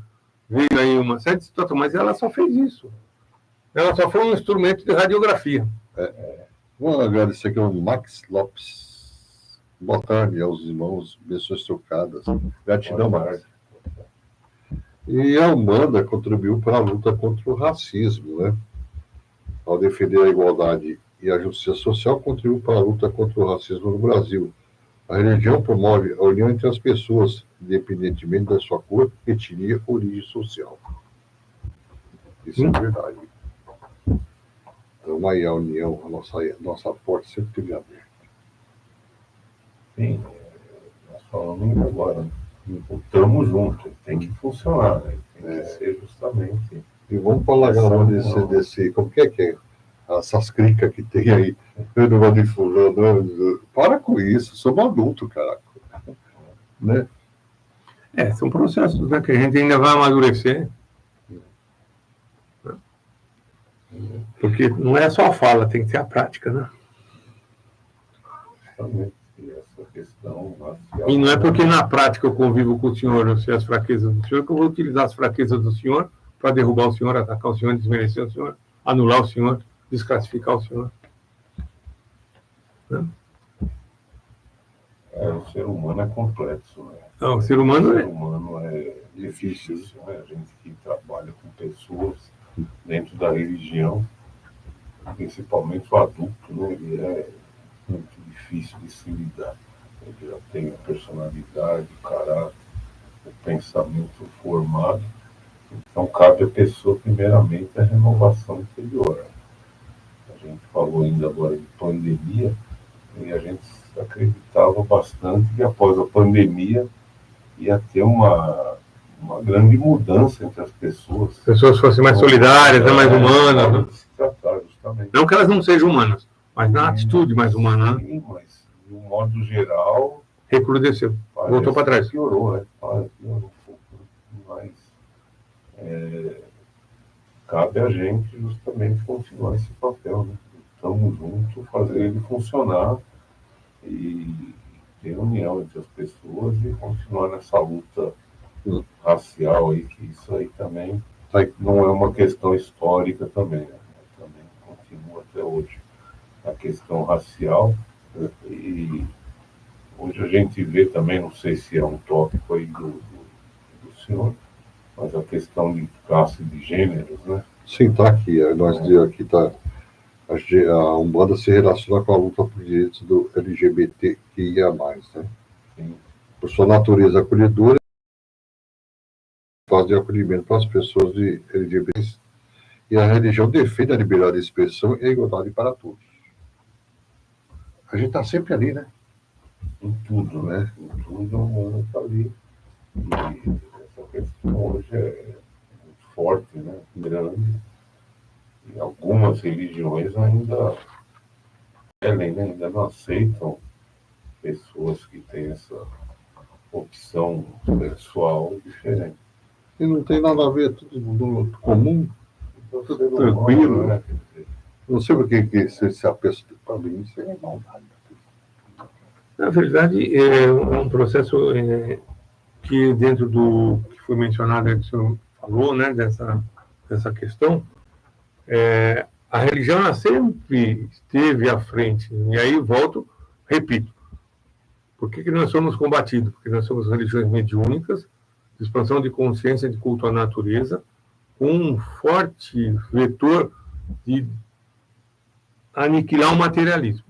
veio aí uma série de situações, mas ela só fez isso. Ela só foi um instrumento de radiografia. Vou agradecer aqui ao Max Lopes. Boa tarde aos irmãos, pessoas trocadas. Gratidão, Max. E a Umbanda contribuiu para a luta contra o racismo, né? Ao defender a igualdade e a justiça social, contribuiu para a luta contra o racismo no Brasil. A religião promove a união entre as pessoas, independentemente da sua cor, etnia ou origem social. Isso é verdade. Então, aí a união, a nossa porta sempre teve aberta. Sim, nós falamos agora, estamos juntos, tem que funcionar, né? Tem que ser justamente. E vamos falar agora desse, como que é? Essas cricas que tem aí, eu não vou de fulano, para com isso, somos adultos, caraca. Né? São processos, né, que a gente ainda vai amadurecer. Porque não é só a fala, tem que ter a prática, né? Justamente essa questão racial. E não é porque na prática eu convivo com o senhor, eu sei as fraquezas do senhor, que eu vou utilizar as fraquezas do senhor para derrubar o senhor, atacar o senhor, desmerecer o senhor, anular o senhor, desclassificar o senhor. Né? O ser humano é complexo, né? Não, o ser humano é difícil, né? A gente que trabalha com pessoas dentro da religião, principalmente o adulto, né? Ele é muito difícil de se lidar. Ele já tem a personalidade, o caráter, o pensamento formado. Então, cabe à pessoa, primeiramente, a renovação interior. A gente falou ainda agora de pandemia, e a gente acreditava bastante que após a pandemia ia ter uma grande mudança entre as pessoas. as pessoas fossem mais solidárias, mais humanas. Se tratar, justamente. Não que elas não sejam humanas, mas na atitude mais humana. Né? Sim, mas, de um modo geral, recrudesceu, voltou para trás. Piorou, né? Piorou um pouco. Mas cabe a gente justamente continuar esse papel, né? Estamos juntos, fazer ele funcionar e ter união entre as pessoas e continuar nessa luta racial aí, que isso aí também não é uma questão histórica também, né? Também continua até hoje a questão racial. E hoje a gente vê também, não sei se é um tópico aí do senhor, mas a questão de classe de gêneros, né? Sim, está aqui. Aqui está. A Umbanda se relaciona com a luta por direitos do LGBTQIA+, né? Sim. Por sua natureza acolhedora, faz de acolhimento para as pessoas de LGBT. E a religião defende a liberdade de expressão e a igualdade para todos. A gente está sempre ali, né? Em tudo, né? Em tudo o mundo está ali. E essa questão hoje é muito forte, né? Grande. E algumas religiões ainda não aceitam pessoas que têm essa opção sexual diferente. E não tem nada a ver, tudo comum, Então, tudo tranquilo. Né? Não sei por que se a pessoa... Para mim, isso é maldade. Na verdade, é um processo que dentro do que foi mencionado, que o senhor falou, né, dessa questão, a religião ela sempre esteve à frente. E aí volto, repito, por que nós somos combatidos? Porque nós somos religiões mediúnicas, de expansão de consciência, de culto à natureza, com um forte vetor de aniquilar o materialismo.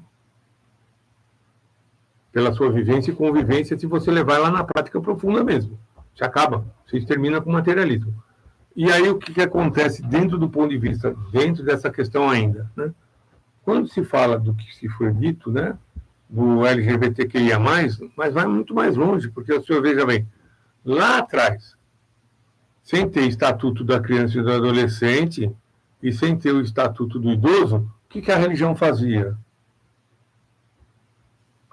Pela sua vivência e convivência, se você levar lá na prática profunda mesmo. Você acaba, você termina com o materialismo. E aí o que acontece dentro do ponto de vista, dentro dessa questão ainda, né? Quando se fala do que se foi dito, né, do LGBTQIA+, mas vai muito mais longe, porque o senhor veja bem, lá atrás, sem ter estatuto da criança e do adolescente, e sem ter o estatuto do idoso, o que a religião fazia?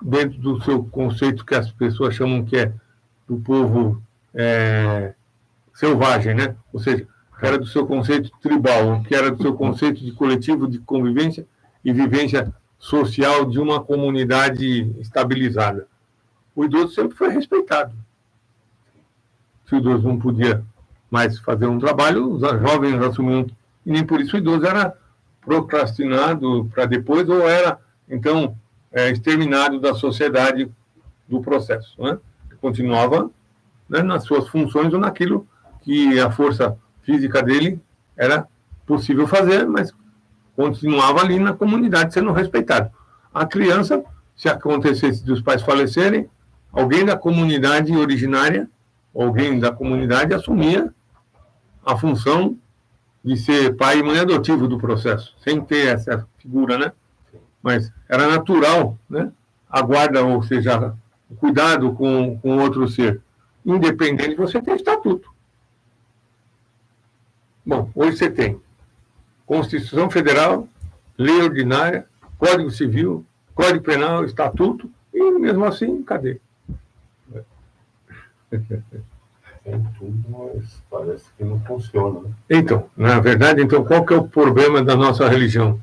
Dentro do seu conceito que as pessoas chamam que é do povo selvagem, né? Ou seja, que era do seu conceito tribal, que era do seu conceito de coletivo, de convivência e vivência social de uma comunidade estabilizada. O idoso sempre foi respeitado. Se o idoso não podia mais fazer um trabalho, os jovens assumiam, e nem por isso o idoso era procrastinado para depois, ou era, então, exterminado da sociedade do processo. Né? Continuava, né, nas suas funções ou naquilo que a força física dele era possível fazer, mas continuava ali na comunidade sendo respeitado. A criança, se acontecesse de os pais falecerem, alguém da comunidade originária, alguém da comunidade assumia a função de ser pai e mãe adotivo do processo, sem ter essa figura, né? Mas era natural, né? A guarda, ou seja, o cuidado com outro ser, independente, você tem estatuto. Bom, hoje você tem Constituição Federal, Lei Ordinária, Código Civil, Código Penal, Estatuto, e mesmo assim, cadê? Tem tudo, mas parece que não funciona. Né? Então, na verdade, então, qual que é o problema da nossa religião?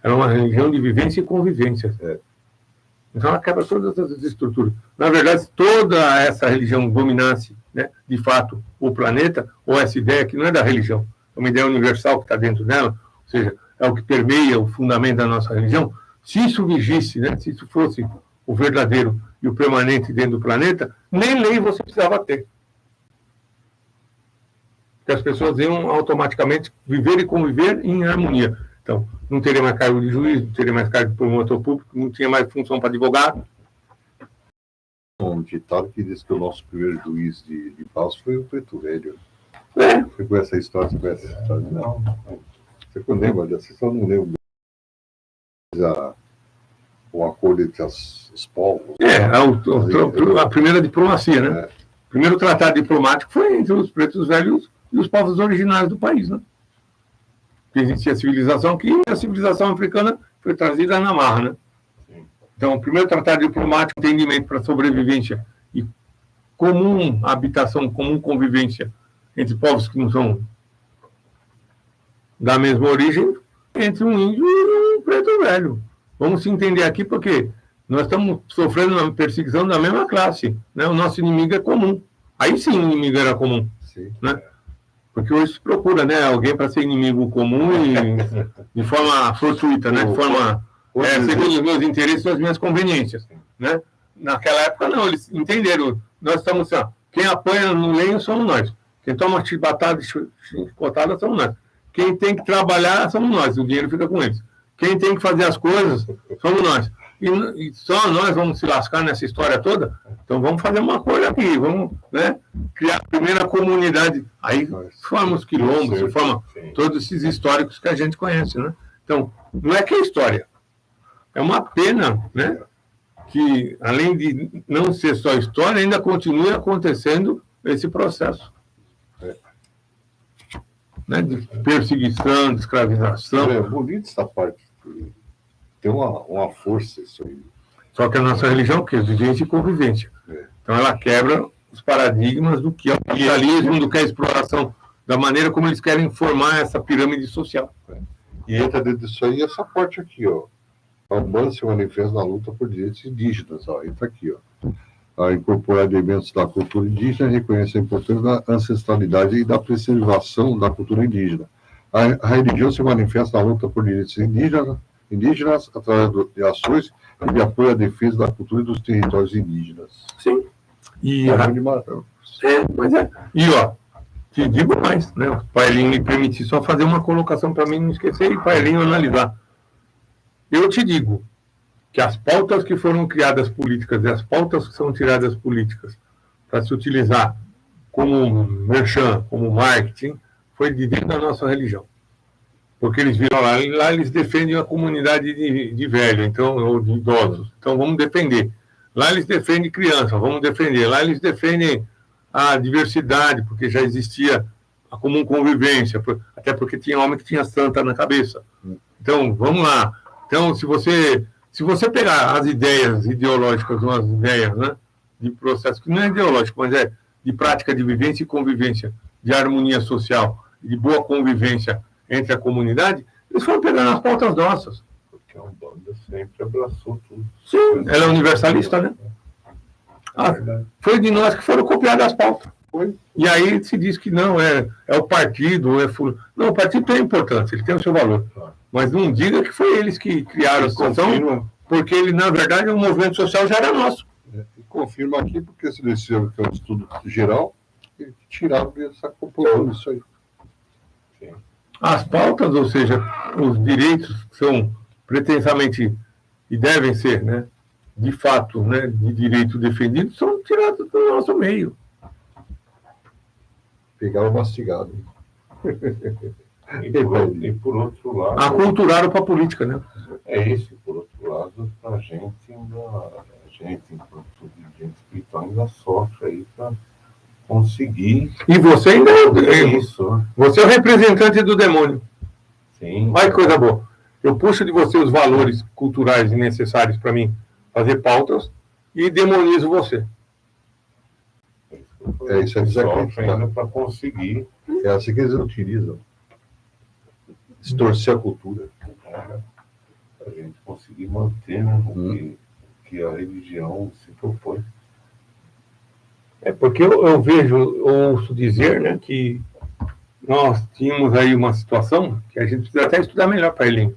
Ela é uma religião de vivência e convivência. Então, ela quebra todas as estruturas. Na verdade, se toda essa religião dominasse, né, de fato, o planeta, ou essa ideia que não é da religião, é uma ideia universal que está dentro dela, ou seja, é o que permeia o fundamento da nossa religião, se isso vigisse, né, se isso fosse o verdadeiro e o permanente dentro do planeta, nem lei você precisava ter. Porque as pessoas iam automaticamente viver e conviver em harmonia. Então, não teria mais cargo de juiz, não teria mais cargo de promotor público, não tinha mais função para advogado. Um ditado que diz que o nosso primeiro juiz de paz foi o Preto Velho. Você conhece essa história? Você conhece essa história? Não. Você lembra dessa história? Não lembro. O acordo entre os povos. A primeira diplomacia, né? O primeiro tratado diplomático foi entre os pretos velhos e os povos originários do país, né? Porque existia a civilização aqui e a civilização africana foi trazida na marra, né? Então, o primeiro tratado diplomático, entendimento para sobrevivência e comum habitação, comum convivência entre povos que não são da mesma origem, entre um índio e um preto velho. Vamos se entender aqui porque nós estamos sofrendo uma perseguição da mesma classe, né? O nosso inimigo é comum. Aí sim o inimigo era comum, né? Porque hoje se procura, né, alguém para ser inimigo comum e de forma fortuita, né? De forma segundo os meus interesses e as minhas conveniências, né? Naquela época não, eles entenderam. Nós estamos assim, ó, quem apanha no lenho somos nós. Quem toma chibatada, chicotada somos nós. Quem tem que trabalhar somos nós. O dinheiro fica com eles. Quem tem que fazer as coisas somos nós. E só nós vamos se lascar nessa história toda? Então vamos fazer uma coisa aqui, vamos, né, criar a primeira comunidade. Aí forma os quilombos, se forma todos esses históricos que a gente conhece, né? Então, não é que é história. É uma pena, né, que além de não ser só história, ainda continue acontecendo esse processo. Né, de perseguição, de escravização. É bonito essa parte. Tem uma força isso aí. Só que a nossa religião, que é vivência e convivência. Então ela quebra os paradigmas do que é o capitalismo, do que é a exploração, da maneira como eles querem formar essa pirâmide social. E entra dentro disso aí essa parte aqui, ó. A Umbanda se manifesta na luta por direitos indígenas, ó. Entra aqui, ó. A incorporar elementos da cultura indígena e reconhece a importância da ancestralidade e da preservação da cultura indígena. A religião se manifesta na luta por direitos indígenas através de ações e de apoio à defesa da cultura e dos territórios indígenas. Sim. E, mas é. E, ó, te digo mais, né? O Pailinho me permitir só fazer uma colocação para mim não esquecer e o Pailinho analisar. Eu te digo que as pautas que foram criadas políticas e as pautas que são tiradas políticas para se utilizar como merchan, como marketing, foi de dentro da nossa religião. Porque eles viram lá eles defendem a comunidade de velho, então, ou de idosos, então vamos defender. Lá eles defendem criança, vamos defender. Lá eles defendem a diversidade, porque já existia a comum convivência, até porque tinha homem que tinha santa na cabeça. Então, vamos lá. Então, se você pegar as ideias ideológicas, umas ideias, né, de processo que não é ideológico, mas é de prática de vivência e convivência, de harmonia social, de boa convivência entre a comunidade, eles foram pegando as pautas nossas. Porque a Umbanda sempre abraçou tudo. Sim, ela é universalista, né? Foi de nós que foram copiadas as pautas. Foi. E aí se diz que não, é o partido, Não, o partido tem importância, ele tem o seu valor. Mas não diga que foi eles que criaram a situação, porque ele, na verdade, o movimento social já era nosso. E confirma aqui, porque se decidiu que é um estudo geral, e tiraram dessa composição isso aí. Sim. As pautas, ou seja, os direitos que são pretensamente e devem ser, né, de fato, né, de direito defendido, são tirados do nosso meio. Pegaram mastigado. E por outro lado... Aculturaram para a política, né? É isso, por outro lado, a gente, enquanto dirigente espiritual, ainda sofre aí para conseguir... E você ainda é isso. Você é o representante do demônio. Sim. Olha que coisa boa. Eu puxo de você os valores culturais necessários para mim fazer pautas e demonizo você. É isso, é desacreditar para conseguir. É assim que eles utilizam. Distorcer a cultura. Para a gente conseguir manter, né, o que a religião se propõe. É porque eu vejo, ouço dizer, né, que nós tínhamos aí uma situação que a gente precisa até estudar melhor para ele.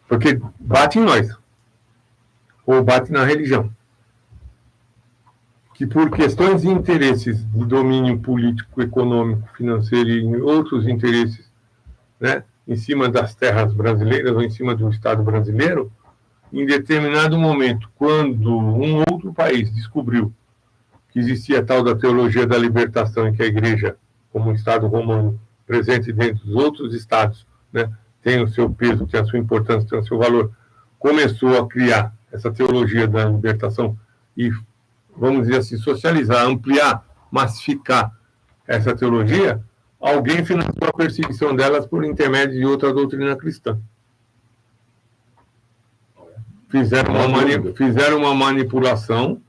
Porque bate em nós. Ou bate na religião. Que por questões de interesses de domínio político, econômico, financeiro e outros interesses, né, em cima das terras brasileiras ou em cima do Estado brasileiro, em determinado momento, quando um outro país descobriu que existia a tal da teologia da libertação, em que a Igreja, como um Estado romano, presente dentro dos outros estados, né, tem o seu peso, tem a sua importância, tem o seu valor, começou a criar essa teologia da libertação e, vamos dizer assim, socializar, ampliar, massificar essa teologia, alguém financiou a perseguição delas por intermédio de outra doutrina cristã. Fizeram uma manipulação,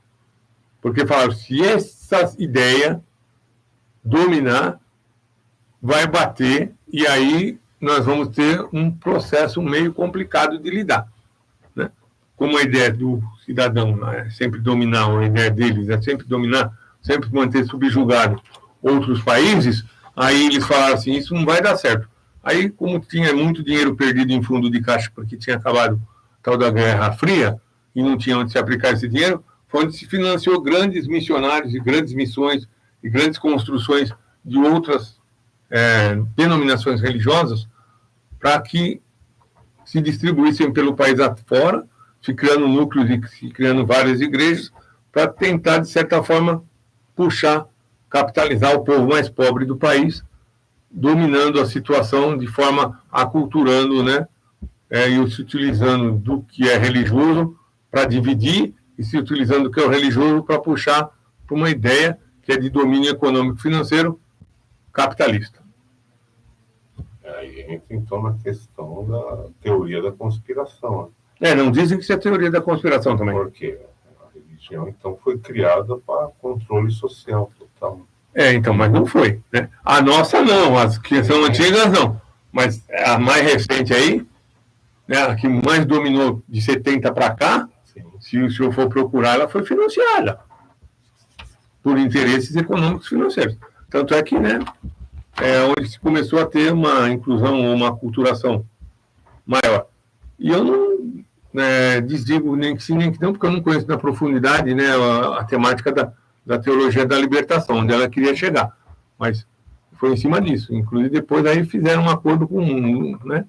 porque falaram, se essa ideia dominar, vai bater, e aí nós vamos ter um processo meio complicado de lidar. Né? Como a ideia do cidadão é sempre dominar, a ideia deles é sempre dominar, sempre manter subjugado outros países, aí eles falaram assim, isso não vai dar certo. Aí, como tinha muito dinheiro perdido em fundo de caixa, porque tinha acabado a tal da Guerra Fria, e não tinha onde se aplicar esse dinheiro, foi onde se financiou grandes missionários e grandes missões e grandes construções de outras denominações religiosas para que se distribuíssem pelo país afora, se criando núcleos e se criando várias igrejas, para tentar, de certa forma, puxar, capitalizar o povo mais pobre do país, dominando a situação de forma aculturando, né, e se utilizando do que é religioso para dividir e se utilizando do que é o religioso para puxar para uma ideia que é de domínio econômico-financeiro capitalista. Aí entra, então, na questão da teoria da conspiração. Né? Não dizem que isso é teoria da conspiração também. Porque a religião, então, foi criada para controle social total. Então, mas não foi. Né? A nossa não, as que são antigas não. Mas a mais recente aí, né, a que mais dominou de 70 para cá, se o senhor for procurar, ela foi financiada por interesses econômicos financeiros. Tanto é que, né, onde se começou a ter uma inclusão ou uma aculturação maior. E eu não desdigo nem que sim, nem que não, porque eu não conheço na profundidade, né, a temática da teologia da libertação, onde ela queria chegar. Mas foi em cima disso. Inclusive, depois aí fizeram um acordo com, né,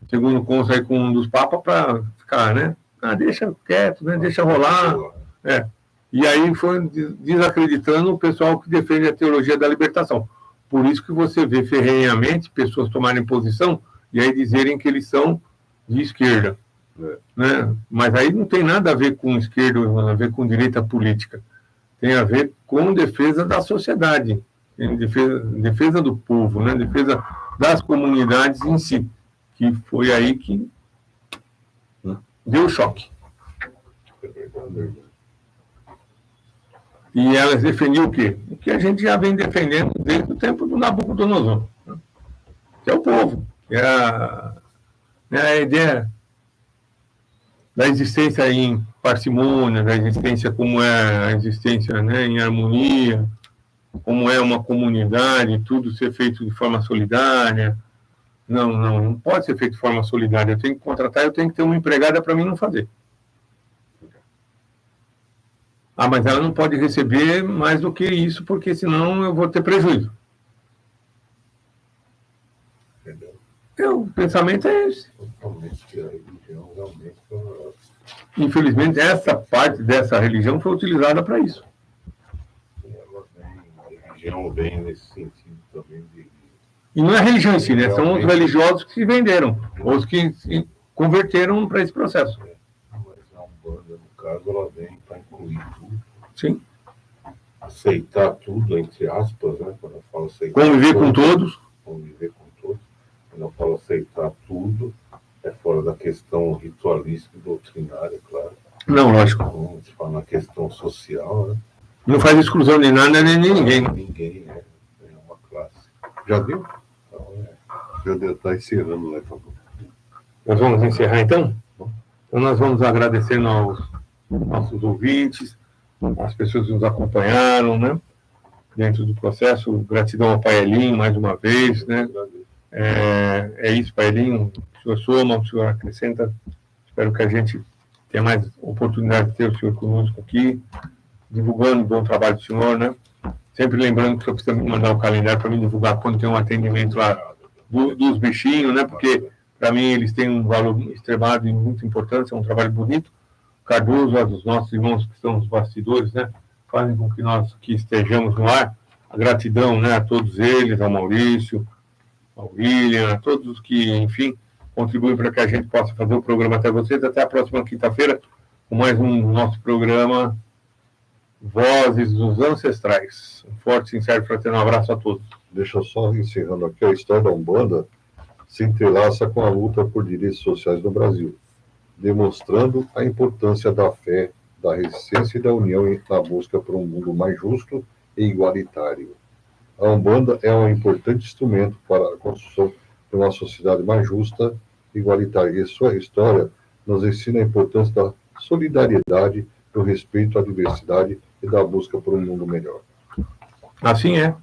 segundo consta aí com um dos papas, para ficar, né, deixa quieto, né, deixa rolar. E aí foi desacreditando o pessoal que defende a teologia da libertação. Por isso que você vê ferrenhamente pessoas tomarem posição e aí dizerem que eles são de esquerda. Né? Mas aí não tem nada a ver com esquerda, a ver com direita política. Tem a ver com defesa da sociedade, defesa do povo, né? Defesa das comunidades em si, que foi aí que deu o choque. E elas defendiam o quê? O que a gente já vem defendendo desde o tempo do Nabucodonosor, né? Que é o povo, que é a ideia da existência em parcimônia, da existência como é a existência, né, em harmonia, como é uma comunidade, tudo ser feito de forma solidária. Não pode ser feito de forma solidária. Eu tenho que contratar, eu tenho que ter uma empregada para mim não fazer. Mas ela não pode receber mais do que isso, porque senão eu vou ter prejuízo. O pensamento é esse. Infelizmente, essa parte dessa religião foi utilizada para isso. A religião vem nesse sentido também de... E não é a religião em si, né? São os religiosos que se venderam, os que se converteram para esse processo. Mas a Umbanda, no caso, ela vem para incluir tudo. Sim. Aceitar tudo, entre aspas, né? Quando eu falo aceitar conviver com todos. Conviver com todos. Quando eu falo aceitar tudo, é fora da questão ritualística e doutrinária, claro. Não, lógico. Então, a gente fala na questão social, né? Não faz exclusão de nada nem de ninguém. Ninguém é uma classe. Já deu? Então, Já deve estar encerrando, né, por favor. Nós vamos encerrar, então? Então, nós vamos agradecer aos nossos ouvintes, as pessoas que nos acompanharam, né? Dentro do processo. Gratidão ao Pai Elinho, mais uma vez, né? É isso, Pai Elinho. O senhor soma, o senhor acrescenta. Espero que a gente tenha mais oportunidade de ter o senhor conosco aqui, divulgando o bom trabalho do senhor, né? Sempre lembrando que o senhor precisa me mandar o calendário para me divulgar quando tem um atendimento lá dos bichinhos, né? Porque, para mim, eles têm um valor extremado e muito importante, é um trabalho bonito. Cardoso, os nossos irmãos que estão nos bastidores, né? Fazem com que nós aqui estejamos no ar. A gratidão, né, a todos eles, ao Maurício, ao William, a todos que, enfim, contribuem para que a gente possa fazer o programa até vocês. Até a próxima quinta-feira, com mais um nosso programa Vozes dos Ancestrais. Um forte, sincero e fraternal abraço a todos. Deixa eu só encerrando aqui, a história da Umbanda se entrelaça com a luta por direitos sociais no Brasil, demonstrando a importância da fé, da resistência e da união na busca por um mundo mais justo e igualitário. A Umbanda é um importante instrumento para a construção de uma sociedade mais justa e igualitária. E sua história nos ensina a importância da solidariedade, do respeito à diversidade e da busca por um mundo melhor. Assim é.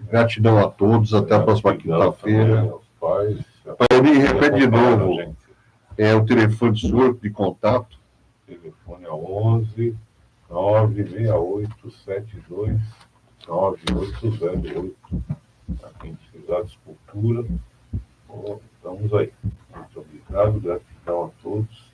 Gratidão a todos, até a próxima quinta-feira. aos pais. Paulinho, repete de novo. É o telefone senhor de contato. O telefone é 11 968 72 9808. Para quem precisar de escultura, estamos aí. Muito obrigado, gratidão a todos.